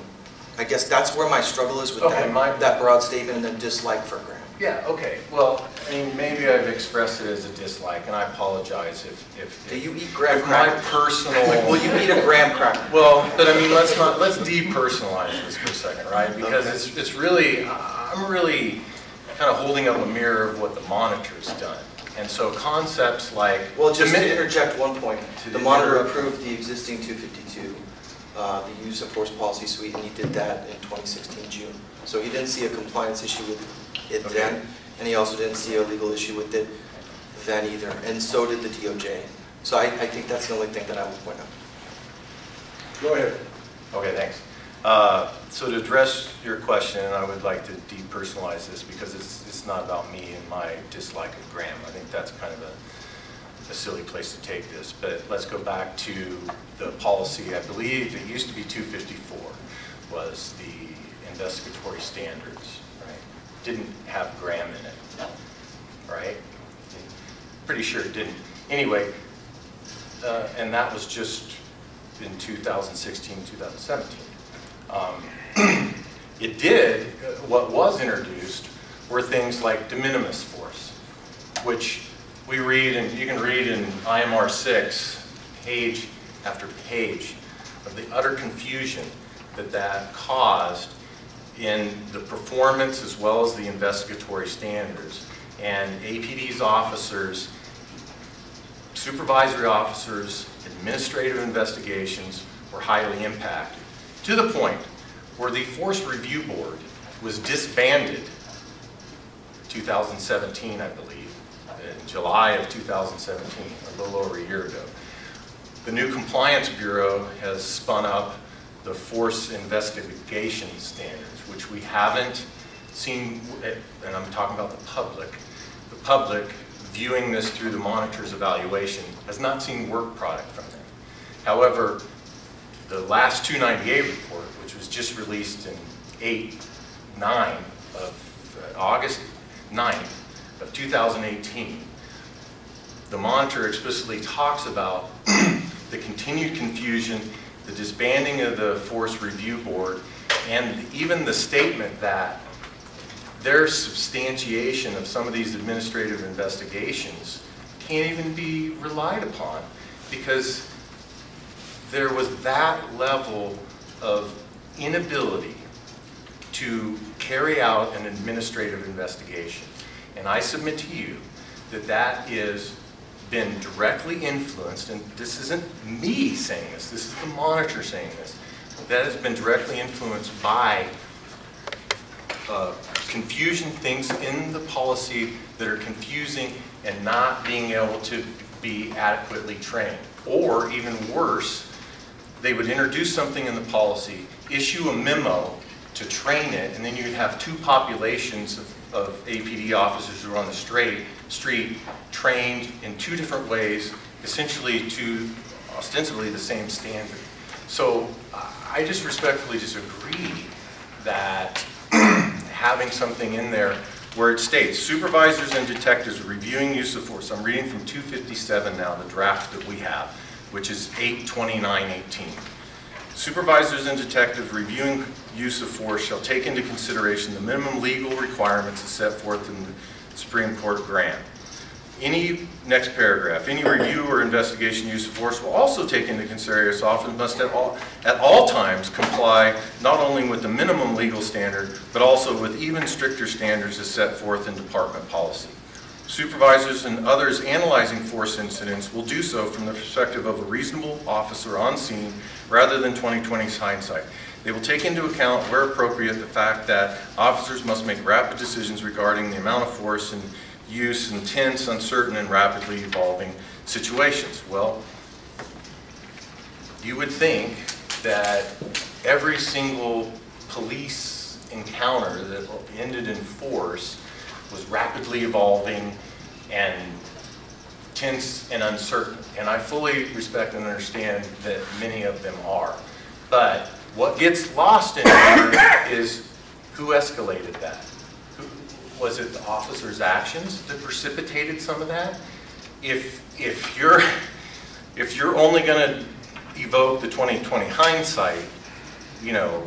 I guess that's where my struggle is with that broad statement and then dislike for Graham. Yeah, okay. Well, I mean, maybe I've expressed it as a dislike, and I apologize if Do you eat graham my crackers? personal... Like, will you eat a graham cracker? Well, but I mean, let's depersonalize this for a second, right? Because it's really, I'm really kind of holding up a mirror of what the monitor's done. And so concepts like... Well, just to interject one point, the monitor approved the existing 252, the use of force policy suite, and he did that in 2016 June. So he didn't see a compliance issue with it then, and he also didn't see a legal issue with it then either, and so did the DOJ. So I think that's the only thing that I would point out. Go ahead. Okay, thanks. So to address your question, and I would like to depersonalize this because it's not about me and my dislike of Graham. I think that's kind of a silly place to take this, but let's go back to the policy. I believe it used to be 254 was the investigatory standards, right? Didn't have Graham in it, right? Pretty sure it didn't. Anyway, and that was just in 2016, 2017. It did, what was introduced were things like de minimis force, which we read, and you can read in IMR 6, page after page of the utter confusion that caused in the performance as well as the investigatory standards. And APD's officers, supervisory officers, administrative investigations were highly impacted, to the point where the Force Review Board was disbanded 2017, I believe, in July of 2017, a little over a year ago. The new Compliance Bureau has spun up the Force Investigation Standards, which we haven't seen, and I'm talking about the public. The public, viewing this through the monitor's evaluation, has not seen work product from them. However, the last 298 report, which was just released in August 9th of 2018, the monitor explicitly talks about the continued confusion, the disbanding of the Force Review Board, and even the statement that their substantiation of some of these administrative investigations can't even be relied upon because there was that level of inability to carry out an administrative investigation. And I submit to you that that is been directly influenced, and this isn't me saying this, this is the monitor saying this, that has been directly influenced by confusion, things in the policy that are confusing and not being able to be adequately trained. Or even worse, they would introduce something in the policy, issue a memo to train it, and then you'd have two populations of APD officers who are on the street trained in two different ways, essentially to ostensibly the same standard. So I just respectfully disagree that having something in there where it states, supervisors and detectives reviewing use of force. I'm reading from 257 now, the draft that we have, which is 8/29/18. Supervisors and detectives reviewing use of force shall take into consideration the minimum legal requirements as set forth in the Supreme Court grant. Any, next paragraph, any review or investigation use of force will also take into consideration often must at all times comply not only with the minimum legal standard, but also with even stricter standards as set forth in department policy. Supervisors and others analyzing force incidents will do so from the perspective of a reasonable officer on scene rather than 20/20's hindsight. They will take into account, where appropriate, the fact that officers must make rapid decisions regarding the amount of force and use in tense, uncertain, and rapidly evolving situations. Well, you would think that every single police encounter that ended in force was rapidly evolving and tense and uncertain. And I fully respect and understand that many of them are. But what gets lost in here is who escalated that? Was it the officer's actions that precipitated some of that? If you're only going to evoke the 20/20 hindsight, you know,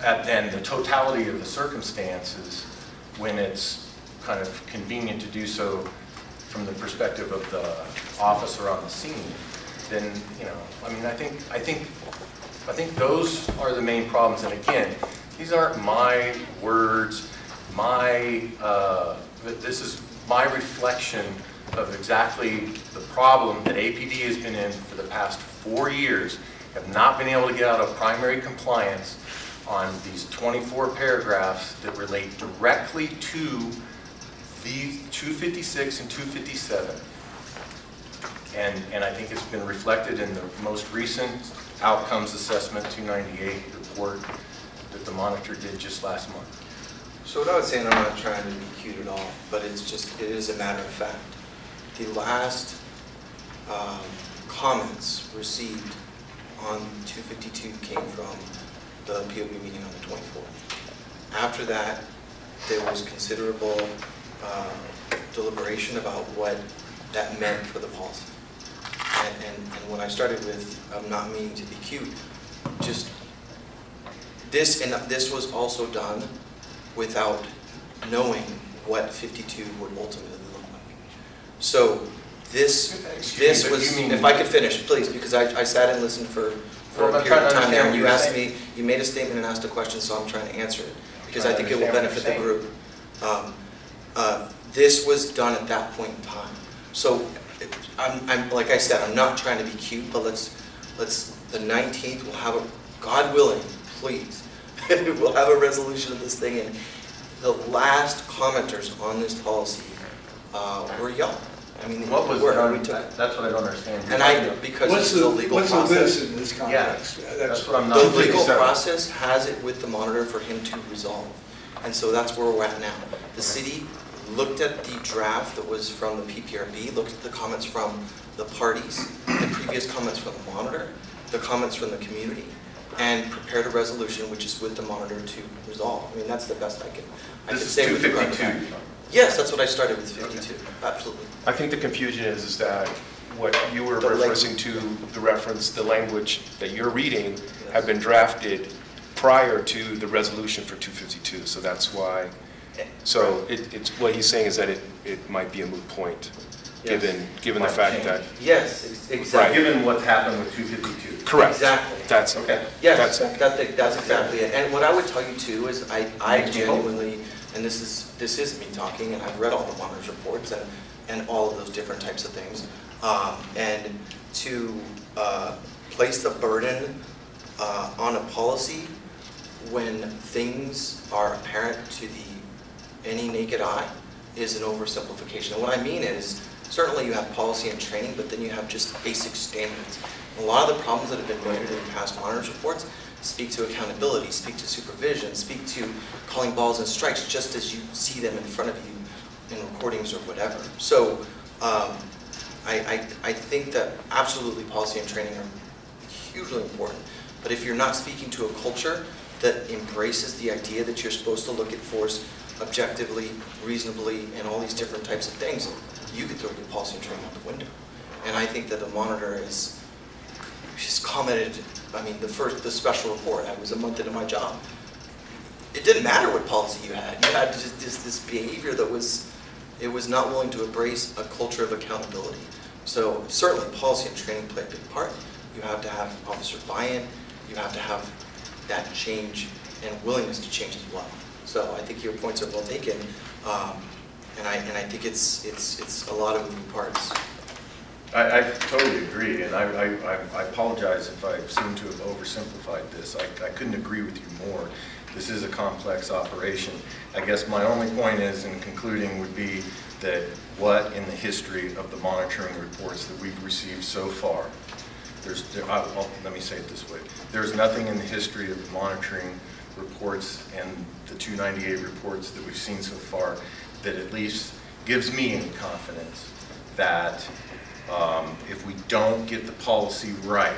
and the totality of the circumstances when it's kind of convenient to do so from the perspective of the officer on the scene, then, you know, I mean, I think those are the main problems. And again, these aren't my words. This is my reflection of exactly the problem that APD has been in for the past 4 years, have not been able to get out of primary compliance on these 24 paragraphs that relate directly to the 256 and 257. And I think it's been reflected in the most recent outcomes assessment 298 report that the monitor did just last month. So what I would say, and I'm not trying to be cute at all, but it is a matter of fact. The last comments received on 252 came from the POB meeting on the 24th. After that, there was considerable deliberation about what that meant for the policy. And when I started with, I'm not meaning to be cute, just this was also done without knowing what 52 would ultimately look like. So this was, if I could finish, please, because I sat and listened for a period of time there, and you asked me, you made a statement and asked a question, so I'm trying to answer it, because I think it will benefit the group. This was done at that point in time. So I'm like I said, I'm not trying to be cute, but let's the 19th we'll have a, God willing, please, we'll have a resolution of this thing. And the last commenters on this policy were y'all. I mean, what was that's what I don't understand. And because it's the legal process. What's the this in this context? Yeah, that's what I'm not. The legal process has it with the monitor for him to resolve, and so that's where we're at now. The city looked at the draft that was from the PPRB, looked at the comments from the parties, the previous comments from the monitor, the comments from the community, and prepared a resolution which is with the monitor to resolve. I mean, that's the best I can say with regard to that. Yes, that's what I started with 52. Absolutely. I think the confusion is that what you were referencing to, the language that you're reading had been drafted prior to the resolution for 252. So that's why. So it's what he's saying is that it might be a moot point, given the fact that. Yes, exactly. Given what's happened with 252. Correct. Exactly. That's okay. Yes, that's exactly it. And what I would tell you too is I genuinely, and this is me talking, and I've read all the monitor's reports and all of those different types of things, and to place the burden on a policy when things are apparent to any naked eye is an oversimplification. And what I mean is, certainly you have policy and training, but then you have just basic standards. A lot of the problems that have been noted in past monitor's reports speak to accountability, speak to supervision, speak to calling balls and strikes just as you see them in front of you in recordings or whatever. So I think that absolutely policy and training are hugely important. But if you're not speaking to a culture that embraces the idea that you're supposed to look at force objectively, reasonably, and all these different types of things, you could throw your policy and training out the window. And I think that the monitor she's commented, I mean, the special report, I was a month into my job. It didn't matter what policy you had. You had just this behavior that was it was not willing to embrace a culture of accountability. So certainly policy and training play a big part. You have to have officer buy-in, you have to have that change and willingness to change as well. So I think your points are well taken, and I think it's a lot of moving parts. I totally agree, and I apologize if I seem to have oversimplified this. I couldn't agree with you more. This is a complex operation. I guess my only point is, in concluding, would be that what in the history of the monitoring reports that we've received so far, let me say it this way, there's nothing in the history of the monitoring reports and the 298 reports that we've seen so far that at least gives me any confidence that if we don't get the policy right,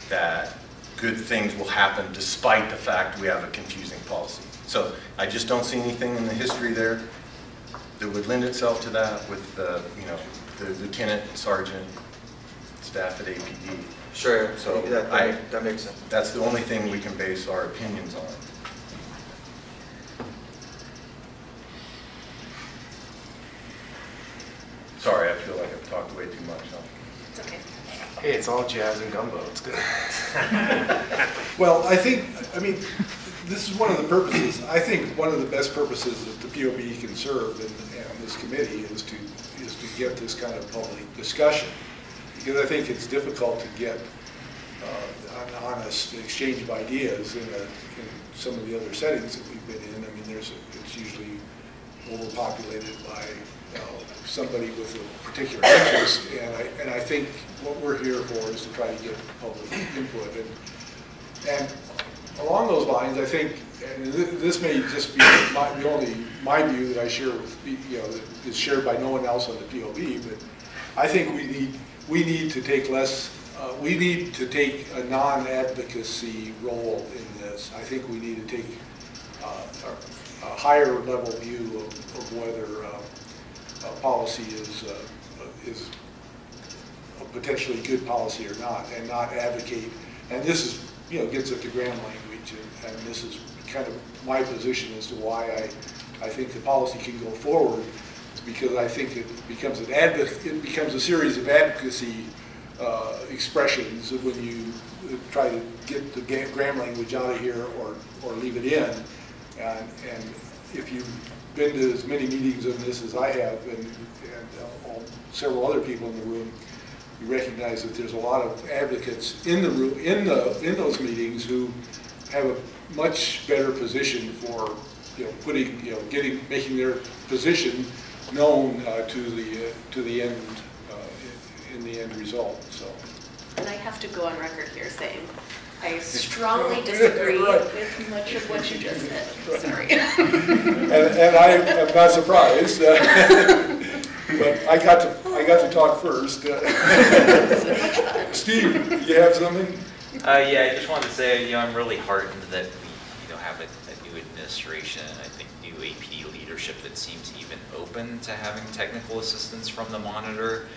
that good things will happen despite the fact we have a confusing policy. So I just don't see anything in the history there that would lend itself to that with the lieutenant, sergeant, staff at APD. Sure, so that makes sense. That's the only thing we can base our opinions on. Sorry, I feel like I've talked way too much. It's okay. Hey, it's all jazz and gumbo. It's good. Well, I mean, this is one of the purposes. I think one of the best purposes that the POB can serve in this committee is to get this kind of public discussion, because I think it's difficult to get an honest exchange of ideas in some of the other settings that we've been in. I mean, it's usually overpopulated by somebody with a particular interest, and I think what we're here for is to try to get public input. And along those lines, I think, and this may just be my view that I share with, that is shared by no one else on the POB, but I think we need to take we need to take a non-advocacy role in this. I think we need to take a higher level view of whether policy is a potentially good policy or not, and not advocate. And this is, gets at the grand language, and this is kind of my position as to why I think the policy can go forward. It's because I think it becomes a series of advocacy expressions when you try to get the grand language out of here or leave it in. And if you've been to as many meetings on this as I have, and several other people in the room, you recognize that there's a lot of advocates in the room, in those meetings, who have a much better position for making their position known to the end in the end result. So. And I have to go on record here saying I strongly disagree with much of what you just said. Sorry. and I am not surprised, but I got to talk first. Steve, you have something? Yeah, I just wanted to say, I'm really heartened that we, have a new administration, and I think new APD leadership that seems even open to having technical assistance from the monitor.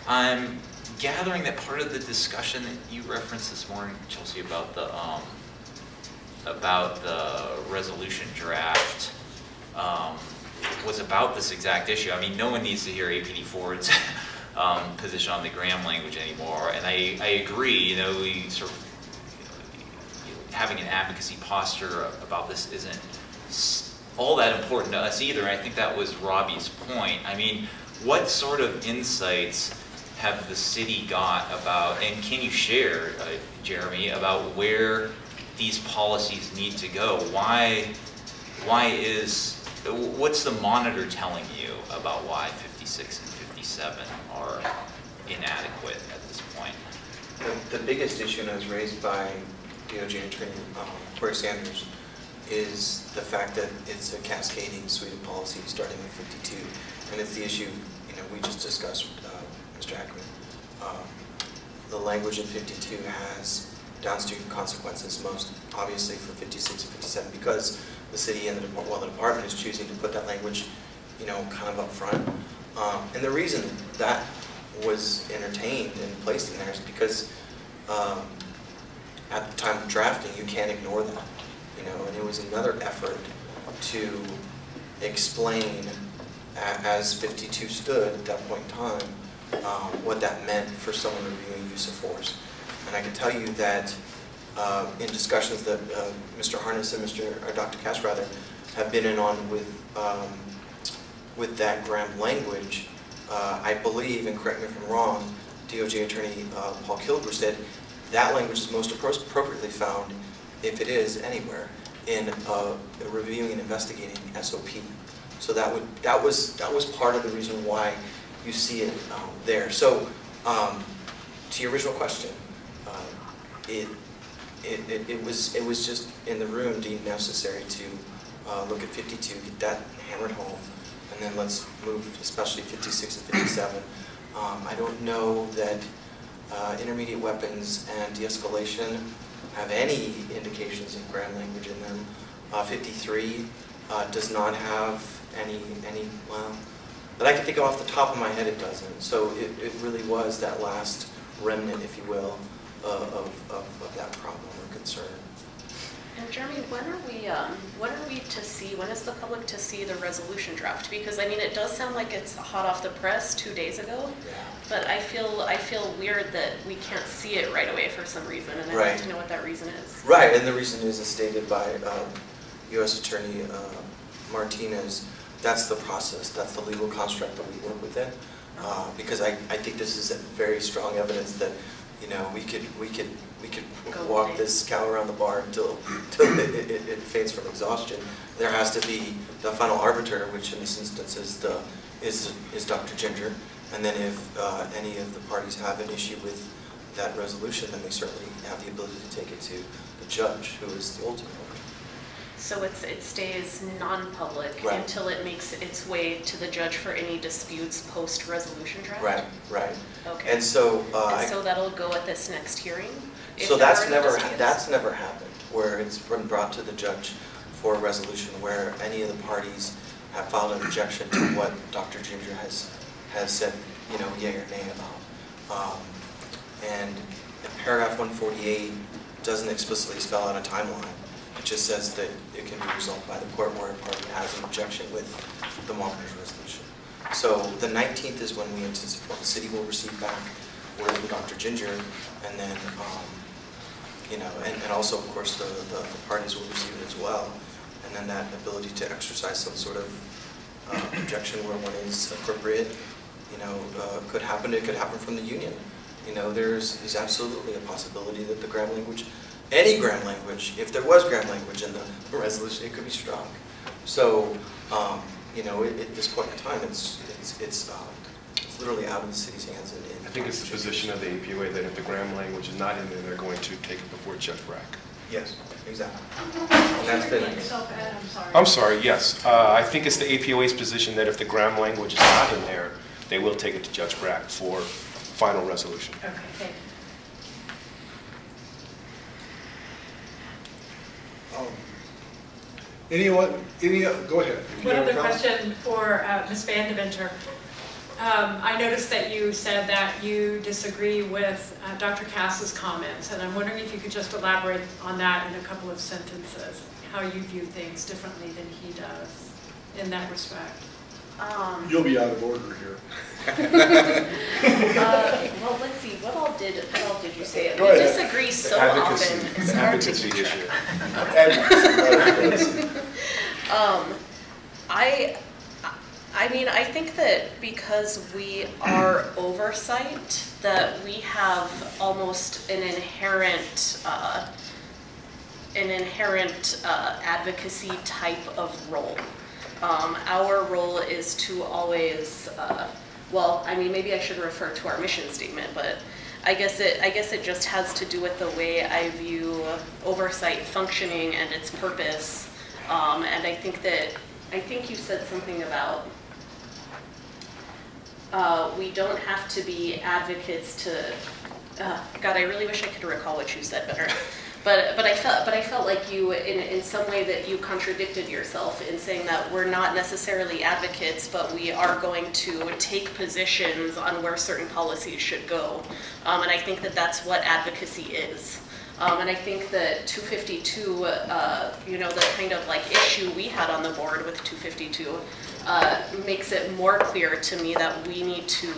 I'm gathering that part of the discussion that you referenced this morning, Chelsea, about the resolution draft was about this exact issue. I mean, no one needs to hear APD Ford's position on the Graham language anymore, and I agree. We sort of having an advocacy posture about this isn't all that important to us either. And I think that was Robbie's point. I mean, what sort of insights have the city got about, and can you share, Jeremy, about where these policies need to go? What's the monitor telling you about why 56 and 57 are inadequate at this point? The biggest issue that was raised by DOJ Attorney Corey Sanders is the fact that it's a cascading suite of policies starting with 52, and it's the issue we just discussed with Mr. Ackerman. The language in 52 has downstream consequences, most obviously for 56 and 57, because the city and the department is choosing to put that language, kind of up front. And the reason that was entertained and placed in there is because at the time of drafting, you can't ignore that, and it was another effort to explain, as 52 stood at that point in time, what that meant for someone reviewing use of force. And I can tell you that in discussions that Mr. Harness and Dr. Cass rather have been in on with that Graham language, I believe, and correct me if I'm wrong, DOJ Attorney Paul Kilgore said that language is most appropriately found, if it is anywhere, in reviewing and investigating SOP. So that was part of the reason why you see it there. So to your original question, it was just in the room deemed necessary to look at 52, get that hammered home, and then let's move, especially 56 and 57. I don't know that intermediate weapons and de-escalation have any indications of Graham language in them. 53 does not have any, well, that I can think of off the top of my head, it doesn't. So it really was that last remnant, if you will, of that problem or concern. And Jeremy, when is the public to see the resolution draft? Because I mean, it does sound like it's hot off the press 2 days ago, but I feel weird that we can't see it right away for some reason, and I'd like to know what that reason is. Right, and the reason is, as stated by U.S. Attorney Martinez, that's the process, that's the legal construct that we work within, because I think this is very strong evidence that, you know, we could walk this cow around the bar until it fades from exhaustion. There has to be the final arbiter, which in this instance is Dr. Ginger, and then if any of the parties have an issue with that resolution, then they certainly have the ability to take it to the judge, who is the ultimate one. So it stays non-public until it makes its way to the judge for any disputes post-resolution draft? Right. Okay. And so so that'll go at this next hearing? So that's never happened, where it's been brought to the judge for a resolution where any of the parties have filed an objection to what Dr. Ginger has said, you know, yay or nay about. And paragraph 148 doesn't explicitly spell out a timeline. It just says that it can be resolved by the court where a party has an objection with the monitor's resolution. So the 19th is when we anticipate the city will receive back word from Dr. Ginger, and then, you know, and also, of course, the parties will receive it as well. And then that ability to exercise some sort of objection where one is appropriate, you know, could happen. It could happen from the union. You know, there's absolutely a possibility that the Graham language, any Graham language, if there was Graham language in the resolution, it could be struck. So, you know, at this point in time, it's literally out of the city's hands. I think it's the position of the APOA that if the Graham language is not in there, they're going to take it before Judge Brack. Yes, exactly. And that's been. I'm sorry. Yes, I think it's the APOA's position that if the Graham language is not in there, they will take it to Judge Brack for final resolution. Okay, thank you. Go ahead. One other question for Ms. Van Deventer. I noticed that you said that you disagree with Dr. Cass's comments, and I'm wondering if you could just elaborate on that in a couple of sentences, how you view things differently than he does in that respect. You'll be out of order here. Well, let's see. What all did you say? We disagree so often. It's hard to keep track. I mean, I think that because we are oversight, that we have almost an inherent advocacy type of role. Our role is to always, well, I mean, maybe I should refer to our mission statement, but I guess it just has to do with the way I view oversight functioning and its purpose. And I think you said something about we don't have to be advocates to. God, I really wish I could recall what you said better. But I felt like you, in some way, that you contradicted yourself in saying that we're not necessarily advocates, but we are going to take positions on where certain policies should go. And I think that that's what advocacy is. And I think that 252, you know, the kind of like issue we had on the board with 252 makes it more clear to me that we need to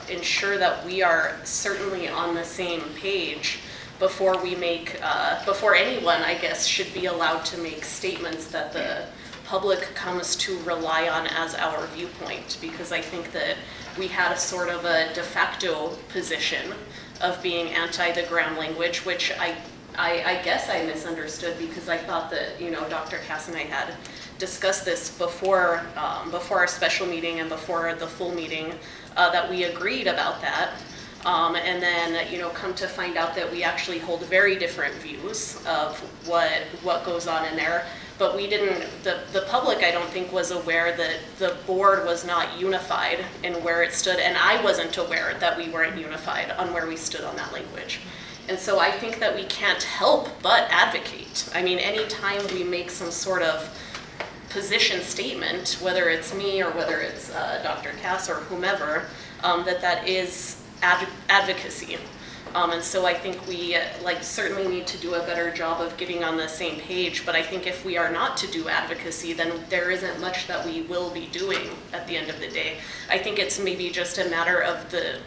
ensure that we are certainly on the same page before we make, before anyone, I guess, should be allowed to make statements that the public comes to rely on as our viewpoint. Because I think that we had a sort of a de facto position of being anti the Graham language, which I guess I misunderstood, because I thought that, you know, Dr. Cass and I had discussed this before, before our special meeting and before the full meeting, that we agreed about that. And then, you know, come to find out that we actually hold very different views of what goes on in there. But we didn't, the public, I don't think, was aware that the board was not unified in where it stood, and I wasn't aware that we weren't unified on where we stood on that language. And so I think that we can't help but advocate. I mean, anytime we make some sort of position statement, whether it's me or whether it's Dr. Cass or whomever, that is advocacy. And so I think we certainly need to do a better job of getting on the same page, but I think if we are not to do advocacy, then there isn't much that we will be doing at the end of the day. I think it's maybe just a matter of the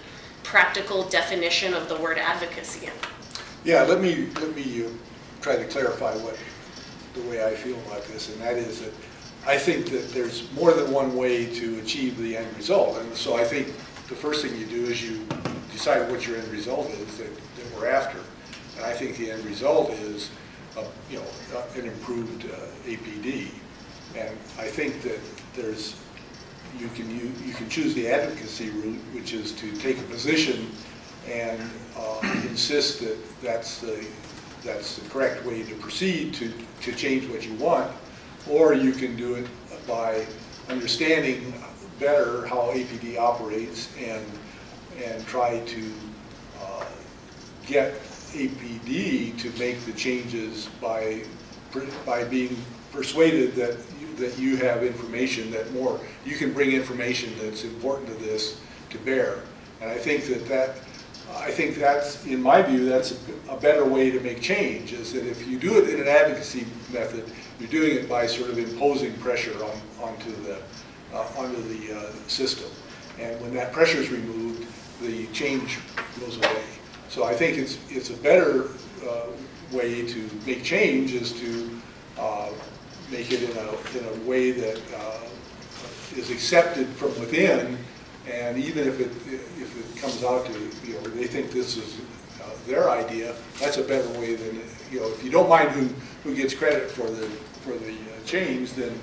practical definition of the word advocacy. Yeah, let me try to clarify the way I feel about this, and that is that I think that there's more than one way to achieve the end result. And so I think the first thing you do is you decide what your end result is that we're after. And I think the end result is, you know, an improved APD. And I think that you can choose the advocacy route, which is to take a position and insist that that's the correct way to proceed to change what you want, or you can do it by understanding better how APD operates and try to get APD to make the changes by being persuaded that you have information you can bring information that's important to this to bear. And I think that's, in my view, that's a better way to make change, is that if you do it in an advocacy method, you're doing it by sort of imposing pressure onto the system. And when that pressure is removed, the change goes away. So I think it's a better way to make change is to make it in a way that is accepted from within. And even if it comes out to, you know, they think this is their idea, that's a better way than, you know, if you don't mind who gets credit for the change, then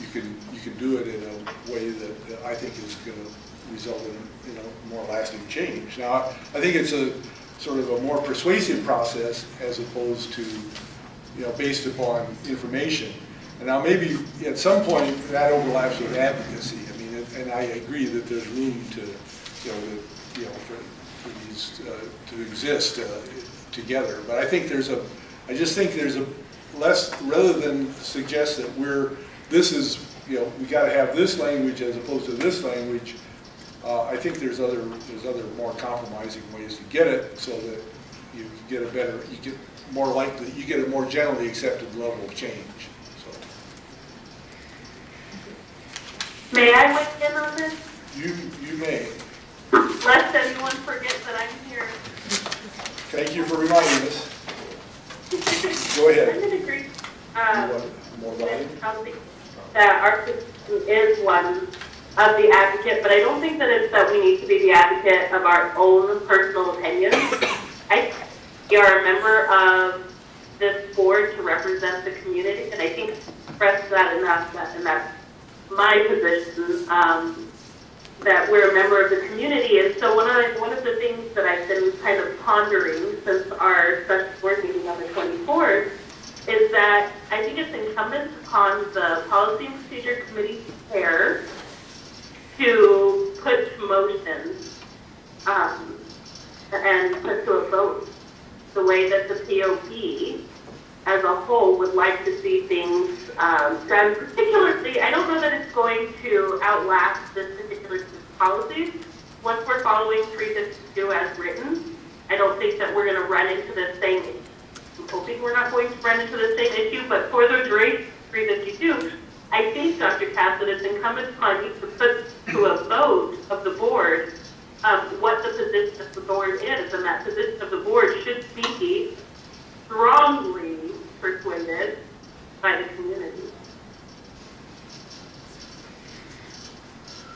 you can do it in a way that I think is going to result in a more lasting change. Now, I think it's a sort of a more persuasive process as opposed to, you know, based upon information. And now maybe at some point that overlaps with advocacy. I mean, and I agree that there's room to, for these to exist together. But I just think there's a less, rather than suggest that we got to have this language as opposed to this language. I think there's other more compromising ways to get it, so that you get you get a more generally accepted level of change. So. May I weigh in on this? You may. Lest anyone forget that I'm here. Thank you for reminding us. Go ahead. I'm going to agree more volume? that our system is one of the advocate, but I don't think that it's that we need to be the advocate of our own personal opinions. We are a member of this board to represent the community, and I think express that enough, and that's my position, that we're a member of the community. And so one of the things that I've been kind of pondering since our special board meeting on the 24th is that I think it's incumbent upon the Policy and Procedure Committee chair to put to motion and put to a vote the way that the POP as a whole would like to see things done. Particularly, I don't know that it's going to outlast this particular policy. Once we're following 352 as written, I don't think that we're going to run into the same, I'm hoping we're not going to run into the same issue, but for the duration of 352, I think, Dr. Cass, that it's incumbent upon you to put to a vote of the board what the position of the board is, and that position of the board should be strongly persuaded by the community.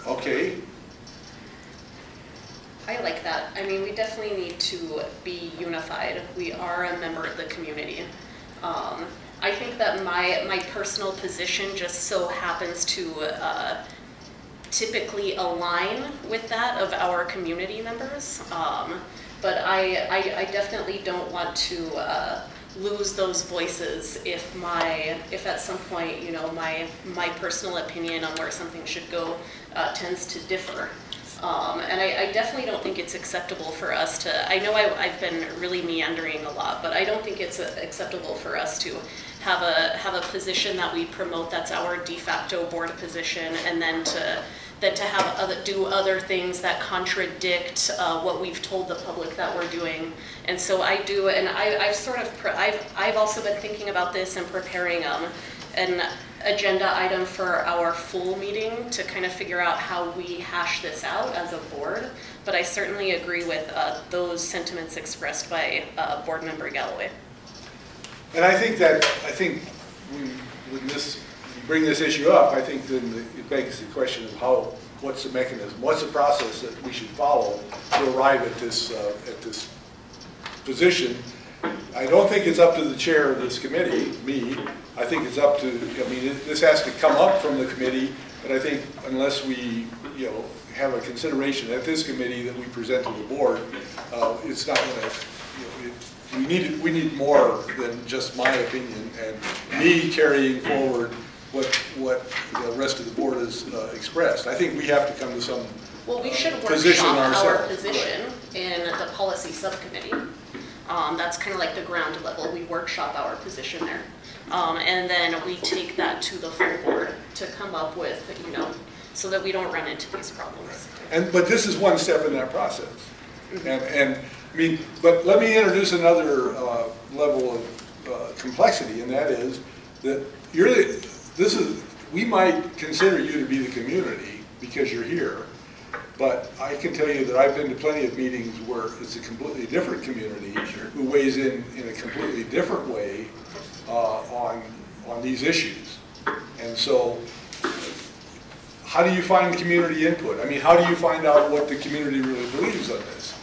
Okay. I like that. I mean, we definitely need to be unified. We are a member of the community. I think that my personal position just so happens to typically align with that of our community members. But I definitely don't want to lose those voices if at some point, you know, my personal opinion on where something should go tends to differ. And I definitely don't think it's acceptable for us to, I know I've been really meandering a lot, but I don't think it's acceptable for us to have a position that we promote that's our de facto board position, and then to have do other things that contradict what we've told the public that we're doing. And so I do, and I've also been thinking about this and preparing an agenda item for our full meeting to kind of figure out how we hash this out as a board. But I certainly agree with those sentiments expressed by Board Member Galloway. And I think when you bring this issue up, I think then it begs the question of what's the mechanism, what's the process that we should follow to arrive at this position. I don't think it's up to the chair of this committee, me. I think it's up to, I mean, this has to come up from the committee, but I think unless we, you know, have a consideration at this committee that we present to the board, it's not going to, you know, we need more than just my opinion and me carrying forward what the rest of the board has expressed. I think we have to come to some well, we should position workshop ourselves. our position in the policy subcommittee. That's kind of like the ground level. We workshop our position there. And then we take that to the full board to come up with, you know, so that we don't run into these problems. But this is one step in that process. And I mean, but let me introduce another level of complexity, and that is that we might consider you to be the community because you're here, but I can tell you that I've been to plenty of meetings where it's a completely different community who weighs in a completely different way on these issues. And so how do you find community input? I mean, how do you find out what the community really believes on this?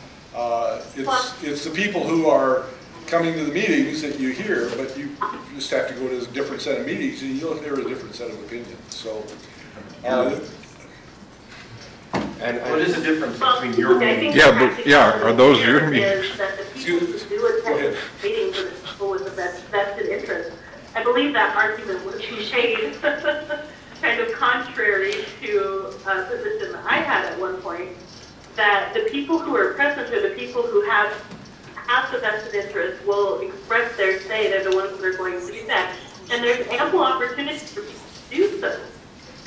It's the people who are coming to the meetings that you hear, but you just have to go to a different set of meetings and you'll hear a different set of opinions. So, and what is the difference between your meetings? Are those your meetings? Is that the people who do attend meetings are the people with the vested interest. I believe that argument would be made kind of contrary to a position that I had at one point, that the people who are present are the people who have the vested interest will express their say. They're the ones that are going to do that. And there's ample opportunity for people to do so.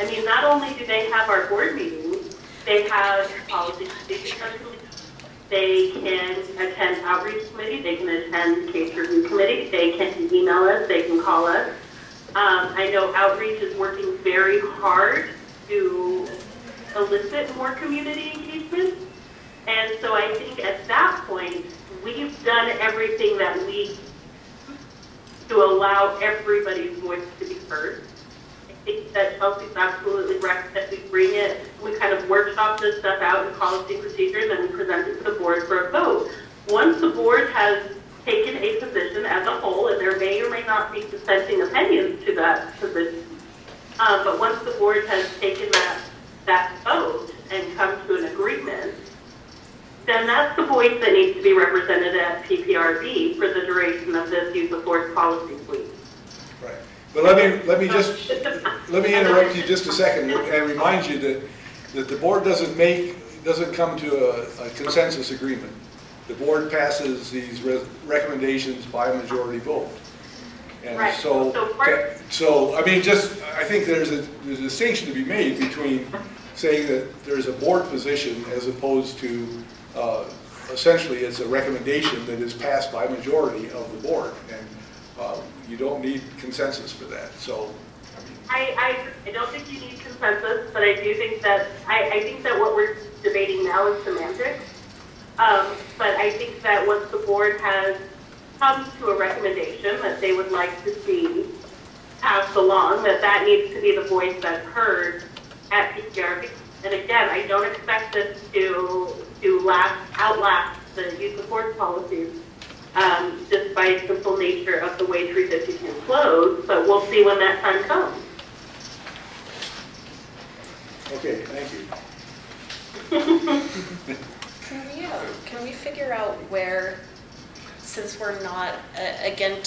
I mean, not only do they have our board meetings, they have policy discussions, they can attend outreach committee, they can attend case review committee, they can email us, they can call us. I know outreach is working very hard to elicit more community engagement. And so I think at that point, we've done everything that we to allow everybody's voice to be heard. I think that Chelsea's absolutely right that we bring it, we kind of workshop this stuff out in policy procedures and we present it to the board for a vote. Once the board has taken a position as a whole, and there may or may not be dissenting opinions to that position, but once the board has taken that vote and come to an agreement, then that's the voice that needs to be represented at PPRB for the duration of this use of force policy suite. Right. But let me interrupt you just a second and remind you that the board doesn't come to a consensus agreement. The board passes these recommendations by a majority vote. And right. so I mean, I think there's a distinction to be made between saying that there's a board position as opposed to essentially it's a recommendation that is passed by majority of the board, and you don't need consensus for that. So, I don't think you need consensus, but I do think that, I think that what we're debating now is semantics. But I think that once the board has come to a recommendation that they would like to see passed along, that needs to be the voice that's heard at PPRB. And again, I don't expect this to outlast the use of force policies, just by simple nature of the way 350 can close, but we'll see when that time comes. okay, thank you. Can we figure out where, since we're not, again,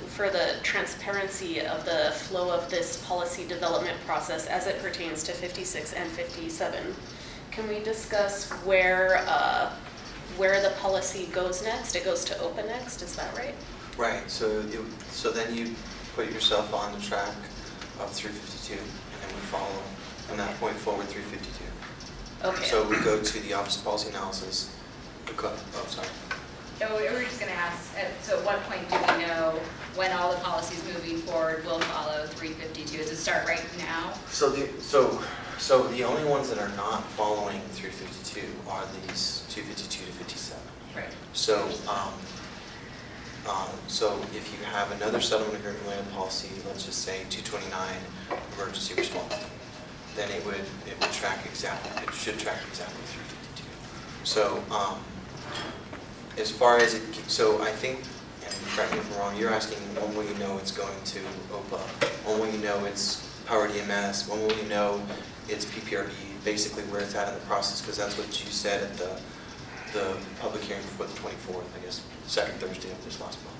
for the transparency of the flow of this policy development process as it pertains to 56 and 57, can we discuss where the policy goes next? It goes to OPA next, is that right? Right, so then you put yourself on the track of 352, and then we follow from that point forward 352. Okay. So we go to the Office of Policy Analysis. Oh, sorry. So we were just going to ask, so at what point do we know when all the policies moving forward will follow 352? Does it start right now? So the only ones that are not following 352 are these 252 to 57. Right. So so if you have another settlement agreement related policy, let's just say 229 emergency response, then it should track exactly 352. So as far as so I think, and correct me if I'm wrong, you're asking when will you know it's going to OPA, when will you know it's Powered EMS, when will you know it's PPRB, basically where it's at in the process, because that's what you said at the public hearing before the 24th, I guess, second Thursday of this last month.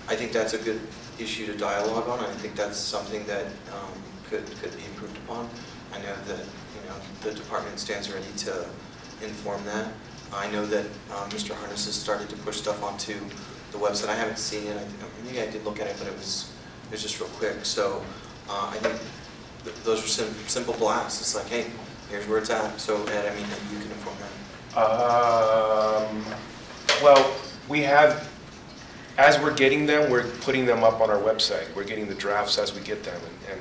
I think that's a good issue to dialogue on. I think that's something that could be improved upon. I know that the department stands ready to inform that. I know that Mr. Harness has started to push stuff onto the website. I haven't seen it. Maybe I did look at it, but it was just real quick. So I think those are simple blasts. It's like, hey, here's where it's at. So Ed, I mean, maybe you can inform them. Well, we have, as we're getting them, we're putting them up on our website. We're getting the drafts as we get them, and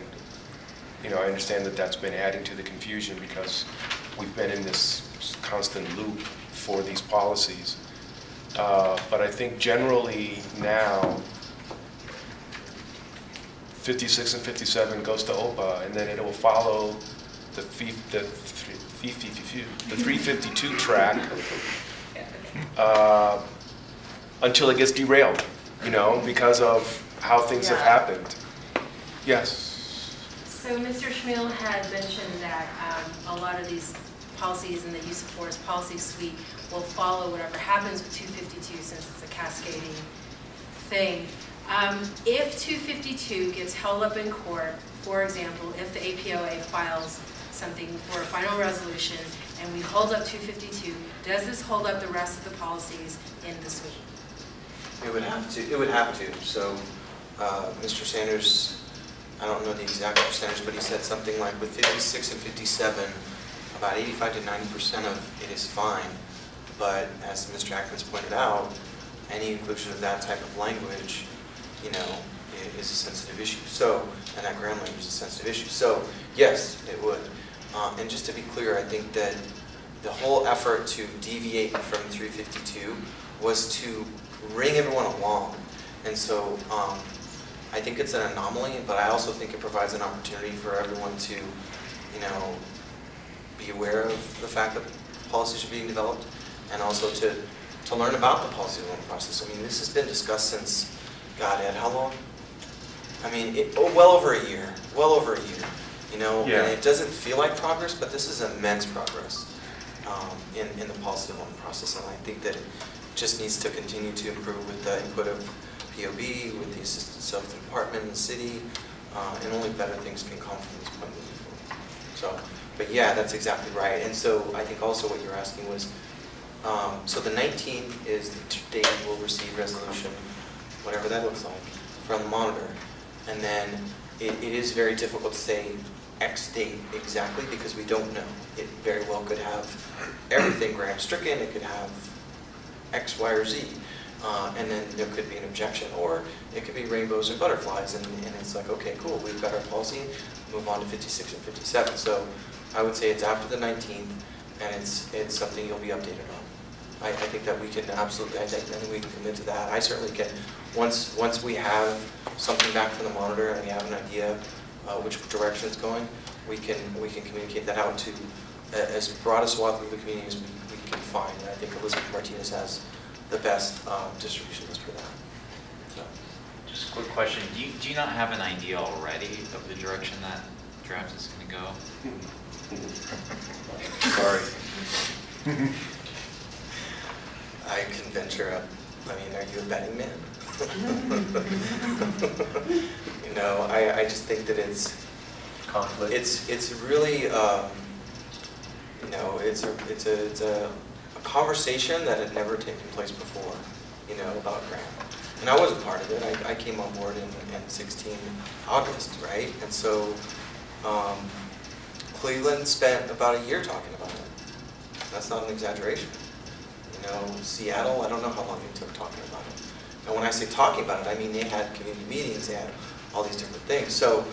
I understand that that's been adding to the confusion because we've been in this constant loop for these policies. But I think generally now, 56 and 57 goes to OPA, and then it will follow the 352 track until it gets derailed, because of how things have happened. Yes. So Mr. Schmiel had mentioned that a lot of these policies in the use of force policy suite will follow whatever happens with 252 since it's a cascading thing. If 252 gets held up in court, for example, if the APOA files something for a final resolution and we hold up 252, does this hold up the rest of the policies in the suite? It would have to. It would have to. So Mr. Sanders, I don't know the exact percentage, but he said something like with 56 and 57, about 85 to 90% of it is fine. But as Mr. Ackman's pointed out, any inclusion of that type of language, is a sensitive issue. So, and that ground language is a sensitive issue. So, yes, it would. And just to be clear, I think that the whole effort to deviate from 352 was to bring everyone along. And so, I think it's an anomaly, but I also think it provides an opportunity for everyone to, be aware of the fact that policies are being developed, and also to learn about the policy development process. I mean, this has been discussed since, God, Ed, how long? I mean, well over a year. Well over a year. Yeah. And it doesn't feel like progress, but this is immense progress in the policy development process, and I think that it just needs to continue to improve with the input of POB, with the assistant self-department in the city, and only better things can come from this point moving forward. So, but yeah, that's exactly right. And so I think also what you're asking was, so the 19th is the date we'll receive resolution, whatever that looks like, from the monitor. And then it is very difficult to say X date exactly, because we don't know. It very well could have everything Graham stricken, it could have X, Y, or Z, and then there could be an objection, or it could be rainbows and butterflies, and it's like, okay, cool, we've got our policy, move on to 56 and 57. So I would say it's after the 19th, and it's something you'll be updated on. I think that we can absolutely, I think we can commit to that. I certainly can. Once we have something back from the monitor and we have an idea which direction it's going, we can communicate that out to as broad a swath of the community as we can find. And I think Elizabeth Martinez has the best distribution list for that. So. Just a quick question. Do you not have an idea already of the direction that draft is going to go? Sorry. I can venture up. I mean, are you a betting man? You know, I just think that it's conflict. It's really you know, it's a conversation that had never taken place before. You know, about Graham, and I wasn't part of it. I came on board in 16 August, right? And so Cleveland spent about a year talking about it. That's not an exaggeration. You know, Seattle, I don't know how long it took talking about it. And when I say talking about it, I mean they had community meetings, they had all these different things. So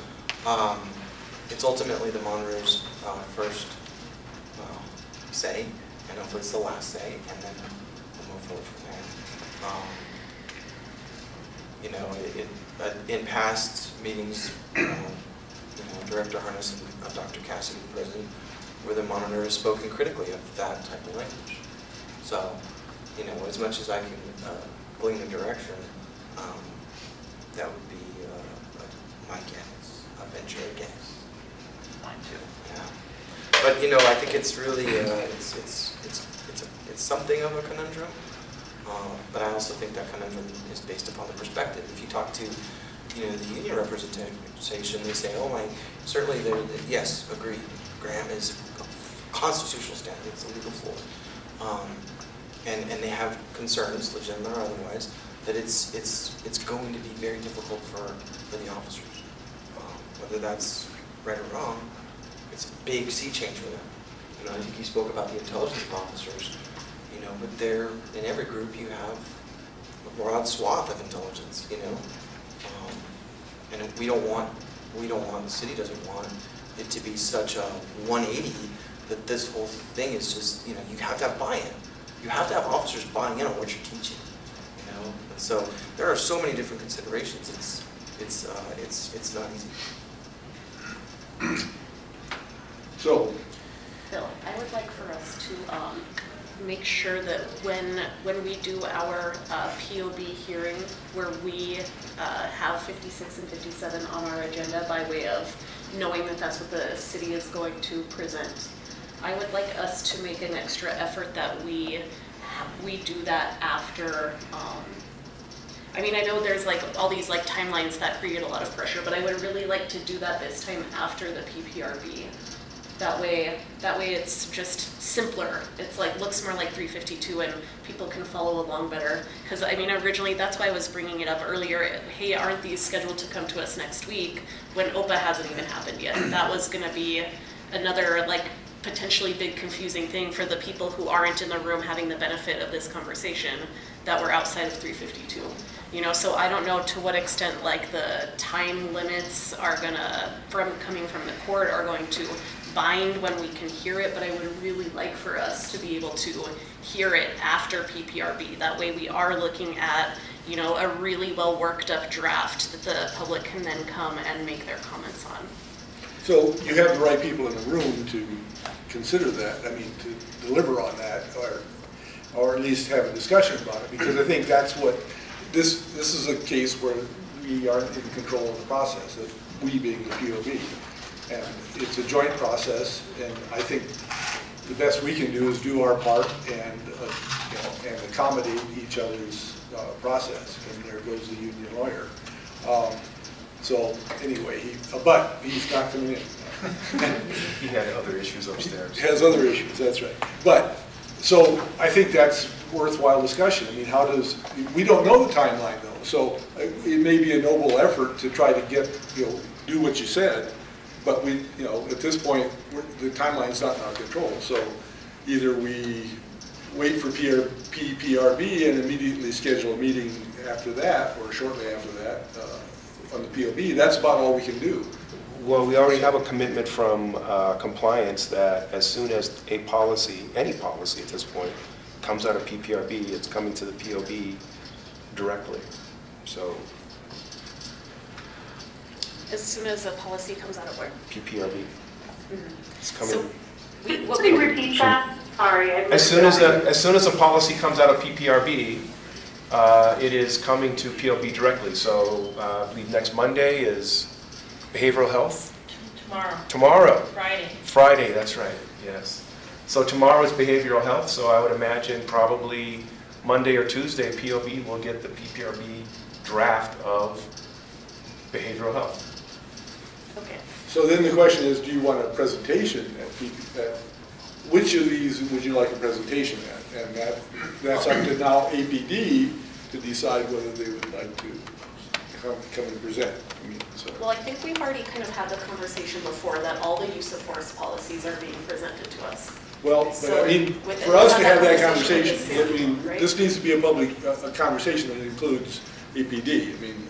it's ultimately the monitor's first say, and hopefully it's the last say, and then we'll move forward from there. You know, in past meetings, you know, Director Harness and Dr. Cassidy, the president, where the monitor has spoken critically of that type of language. So, you know, as much as I can bring the direction, that would be my guess, a venture guess. Mine too. Yeah. But you know, I think it's really it's something of a conundrum. But I also think that conundrum is based upon the perspective. If you talk to, you know, the union representation, they say, oh my, certainly yes, agreed. Graham is a constitutional standard, it's a legal floor. And they have concerns, legitimate or otherwise, that it's going to be very difficult for the officers. Whether that's right or wrong, it's a big sea change for them. You know, I think you spoke about the intelligence officers, you know, but they're, in every group you have a broad swath of intelligence, you know. And we don't want, the city doesn't want it to be such a 180 that this whole thing is just, you know, you have to have buy-in. You have to have officers buying in on what you're teaching, you know. And so there are so many different considerations. It's not easy. So, Bill, I would like for us to make sure that when we do our POB hearing, where we have 56 and 57 on our agenda by way of knowing that that's what the city is going to present, I would like us to make an extra effort that we do that after. I mean, I know there's like all these like timelines that create a lot of pressure, but I would really like to do that this time after the PPRB. That way it's just simpler. It's like looks more like 352, and people can follow along better. Because I mean, originally that's why I was bringing it up earlier. Hey, aren't these scheduled to come to us next week? When OPA hasn't even happened yet. That was going to be another like potentially big confusing thing for the people who aren't in the room having the benefit of this conversation that were outside of 352. You know, so I don't know to what extent like the time limits are gonna, coming from the court, are going to bind when we can hear it, but I would really like for us to be able to hear it after PPRB. That way we are looking at, you know, a really well worked up draft that the public can then come and make their comments on. So you have the right people in the room to consider that, I mean, to deliver on that, or at least have a discussion about it, because I think that's what, this is a case where we aren't in control of the process, we being the POB. And it's a joint process, and I think the best we can do is do our part and, you know, and accommodate each other's process. And there goes the union lawyer. So anyway, but he's not coming in. He had other issues upstairs. He has other issues, that's right. But, so I think that's worthwhile discussion. I mean, how does, we don't know the timeline though, so it may be a noble effort to try to get, you know, do what you said, but we, you know, at this point, the timeline's not in our control. So either we wait for PPRB and immediately schedule a meeting after that, or shortly after that, on the POB. That's about all we can do. Well, we already have a commitment from compliance that as soon as a policy, any policy at this point, comes out of PPRB, it's coming to the POB directly. So. As soon as a policy comes out of where? PPRB. It's coming. So what Can you repeat that? Sorry. As soon as a policy comes out of PPRB, it is coming to POB directly. So I believe next Monday is behavioral health. Tomorrow. Friday, that's right, yes. So tomorrow is behavioral health, so I would imagine probably Monday or Tuesday, POB will get the PPRB draft of behavioral health. Okay. So then the question is, do you want a presentation at which of these would you like a presentation at? And that's up to now APD to decide whether they would like to come and present. I mean, so. Well, I think we've already kind of had the conversation before that all the use of force policies are being presented to us. Well, but So I mean, with for us to have that conversation conversation, with I mean, right? this needs to be a public a conversation that includes APD. I mean,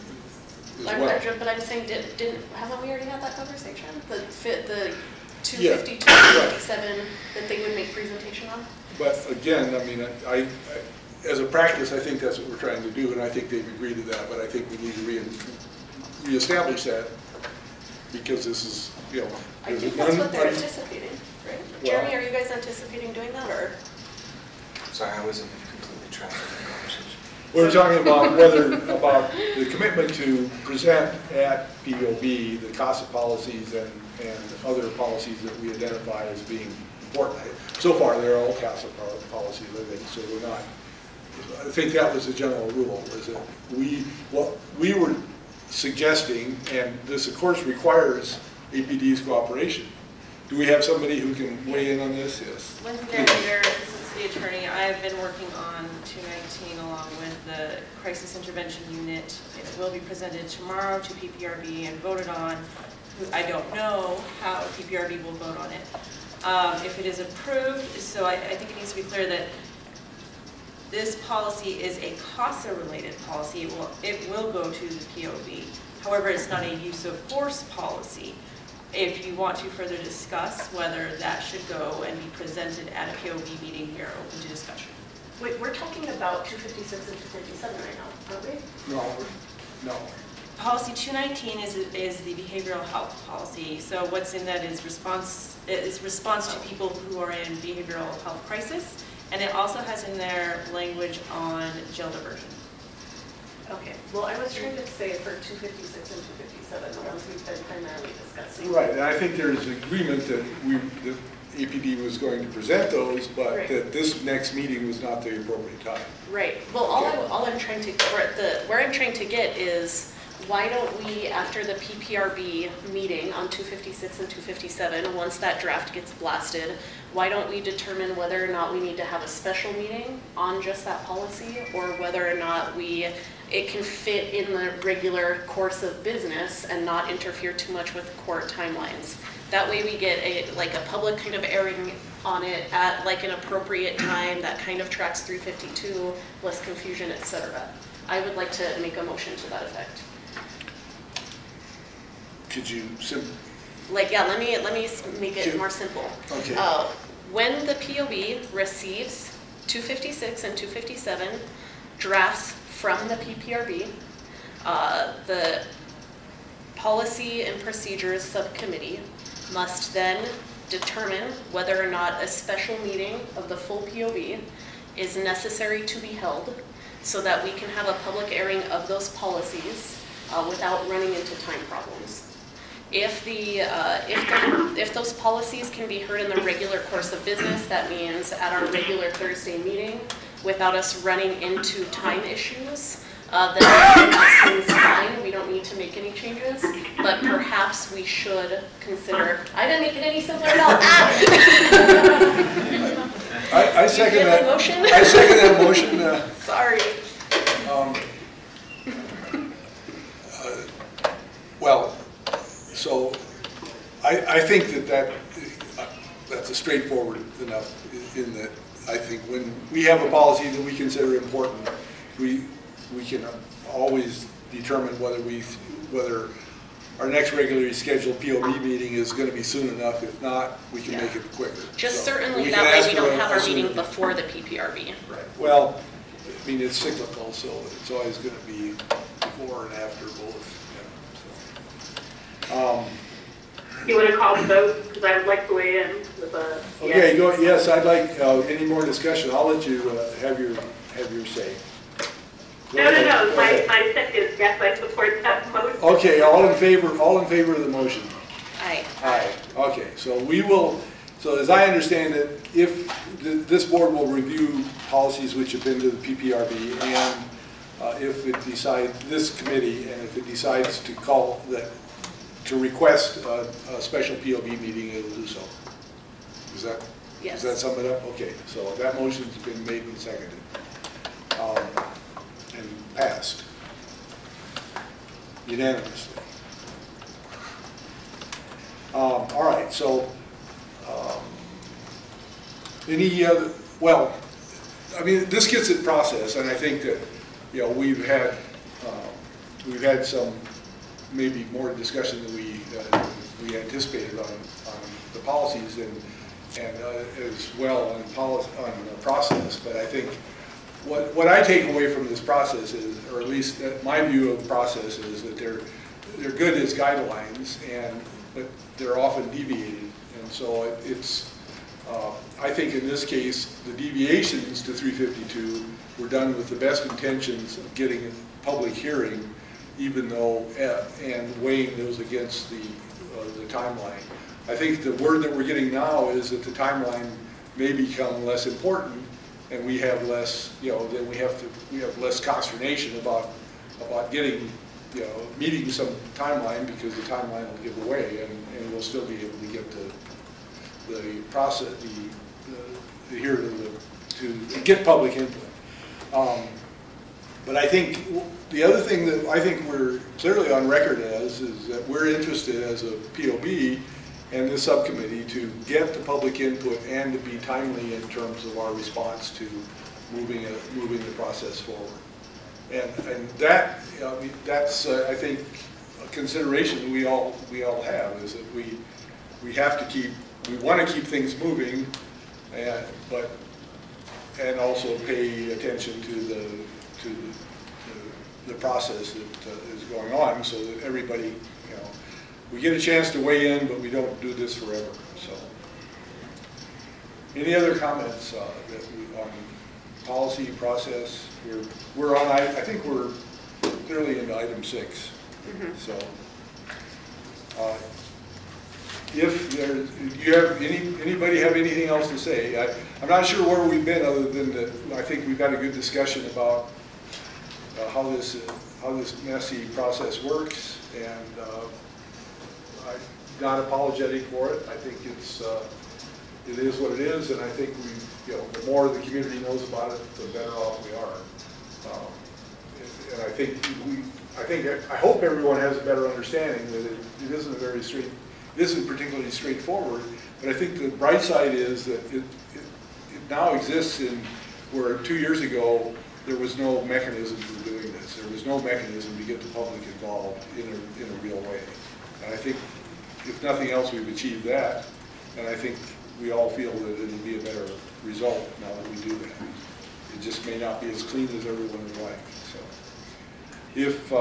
as well. But I'm saying, haven't we already had that conversation? The 252, Yeah, 257 that they would make presentation on? But again, I mean, I as a practice, I think that's what we're trying to do, and I think they've agreed to that. But I think we need to reestablish that because this is, you know, I think that's what they're anticipating, right? Well, Jeremy, are you guys anticipating doing that, or? Sorry, I wasn't completely tracked in the conversation. We're talking about about the commitment to present at POB the CASA policies and other policies that we identify as being important. So far, they're all CASA policies, I think, so we're not. I think that was the general rule, is that what we were suggesting, and this of course requires APD's cooperation. Do we have somebody who can weigh in on this? Yes. Lindsay Gallagher, Assistant City Attorney. I have been working on 219 along with the Crisis Intervention Unit. It will be presented tomorrow to PPRB and voted on. I don't know how PPRB will vote on it. If it is approved, so I think it needs to be clear that this policy is a CASA-related policy. It will go to the POB. However, it's not a use of force policy. If you want to further discuss whether that should go and be presented at a POB meeting, we are open to discussion. Wait, we're talking about 256 and 257 right now, aren't we? No. Policy 219 is the behavioral health policy. So what's in that is response to people who are in behavioral health crisis, and it also has in there language on jail diversion. Okay, well, I was trying to say for 256 and 257, the ones we've been primarily discussing. Right, and I think there's agreement that that APD was going to present those, but Right. that this next meeting was not the appropriate time. Right, well, all I'm trying to, where I'm trying to get is, why don't we, after the PPRB meeting on 256 and 257, once that draft gets blasted, why don't we determine whether or not we need to have a special meeting on just that policy, or whether or not it can fit in the regular course of business and not interfere too much with court timelines. That way we get a public kind of airing on it at like an appropriate time that kind of tracks 352, less confusion, etc. I would like to make a motion to that effect. Could you Let me make it more simple. Okay. When the POB receives 256 and 257 drafts from the PPRB, the Policy and Procedures Subcommittee must then determine whether or not a special meeting of the full POB is necessary to be held so that we can have a public airing of those policies without running into time problems. If those policies can be heard in the regular course of business, that means at our regular Thursday meeting, without us running into time issues, then that seems fine. We don't need to make any changes, but perhaps we should consider. I didn't make it any simpler at all. I second that motion. I second that motion. Sorry. Well, so I think that's a straightforward enough in that I think when we have a policy that we consider important, we can always determine whether our next regularly scheduled POB meeting is going to be soon enough. If not, we can make it quicker. Just So certainly that way we don't have our meeting before the PPRB. Right. Well, I mean, it's cyclical, so it's always going to be before and after both. Yeah, so. You want to call the vote? Because I would like to weigh in with a Okay, go, yes, I'd like any more discussion. I'll let you have your say. No. My second is yes, I support that motion. Okay, all in favor of the motion? Aye. Aye. Okay, so we will, so as I understand it, if this board will review policies which have been to the PPRB, and if it decides, this committee, and if it decides to call that, to request a special POB meeting, it will do so. Yes. Does that sum it up? Okay, so that motion's been made and seconded. And passed unanimously. All right, so any other, well, I mean, this gets at process, and I think that, you know, we've had some maybe more discussion than we anticipated on the policies and as well on the process, but I think what I take away from this process is, or at least my view of the process is that they're good as guidelines, but they're often deviated, and so it's. I think in this case, the deviations to 352 were done with the best intentions of getting a public hearing, even though and weighing those against the timeline. I think the word that we're getting now is that the timeline may become less important, and we have less, you know, then we have less consternation about getting, you know, meeting some timeline, because the timeline will give away, and we'll still be able to get the process, here to get public input. But I think the other thing that I think we're clearly on record as is that we're interested as a POB and the subcommittee to get the public input and to be timely in terms of our response to moving the process forward. And that, I mean, that's I think a consideration that we all have, is that we have to keep, we want to keep things moving, and also pay attention to the process that is going on, so that everybody, you know, we get a chance to weigh in, but we don't do this forever. So, any other comments on policy process? We're on. I think we're clearly into item 6. Mm-hmm. So, if there, you have anybody have anything else to say? I'm not sure where we've been, other than that I think we've had a good discussion about how this messy process works, and I'm not apologetic for it. I think it is what it is, and I think the more the community knows about it, the better off we are. And I hope everyone has a better understanding that it isn't particularly straightforward. But I think the bright side is that it now exists in where 2 years ago there was no mechanism for doing this. There was no mechanism to get the public involved in a real way. And I think, if nothing else, we've achieved that. And I think we all feel that it'll be a better result now that we do that. It just may not be as clean as everyone would like. So, if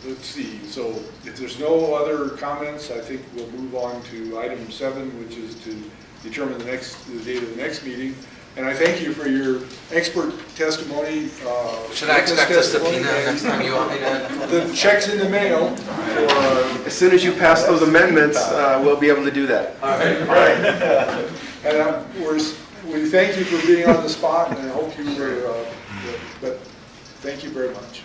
let's see. So, if there's no other comments, I think we'll move on to item 7, which is to determine the date of the next meeting. And I thank you for your expert testimony. Should I expect a subpoena next time you want me to? The check's in the mail. As soon as you pass those amendments, we'll be able to do that. All right. And we thank you for being on the spot, and I hope you were, but thank you very much.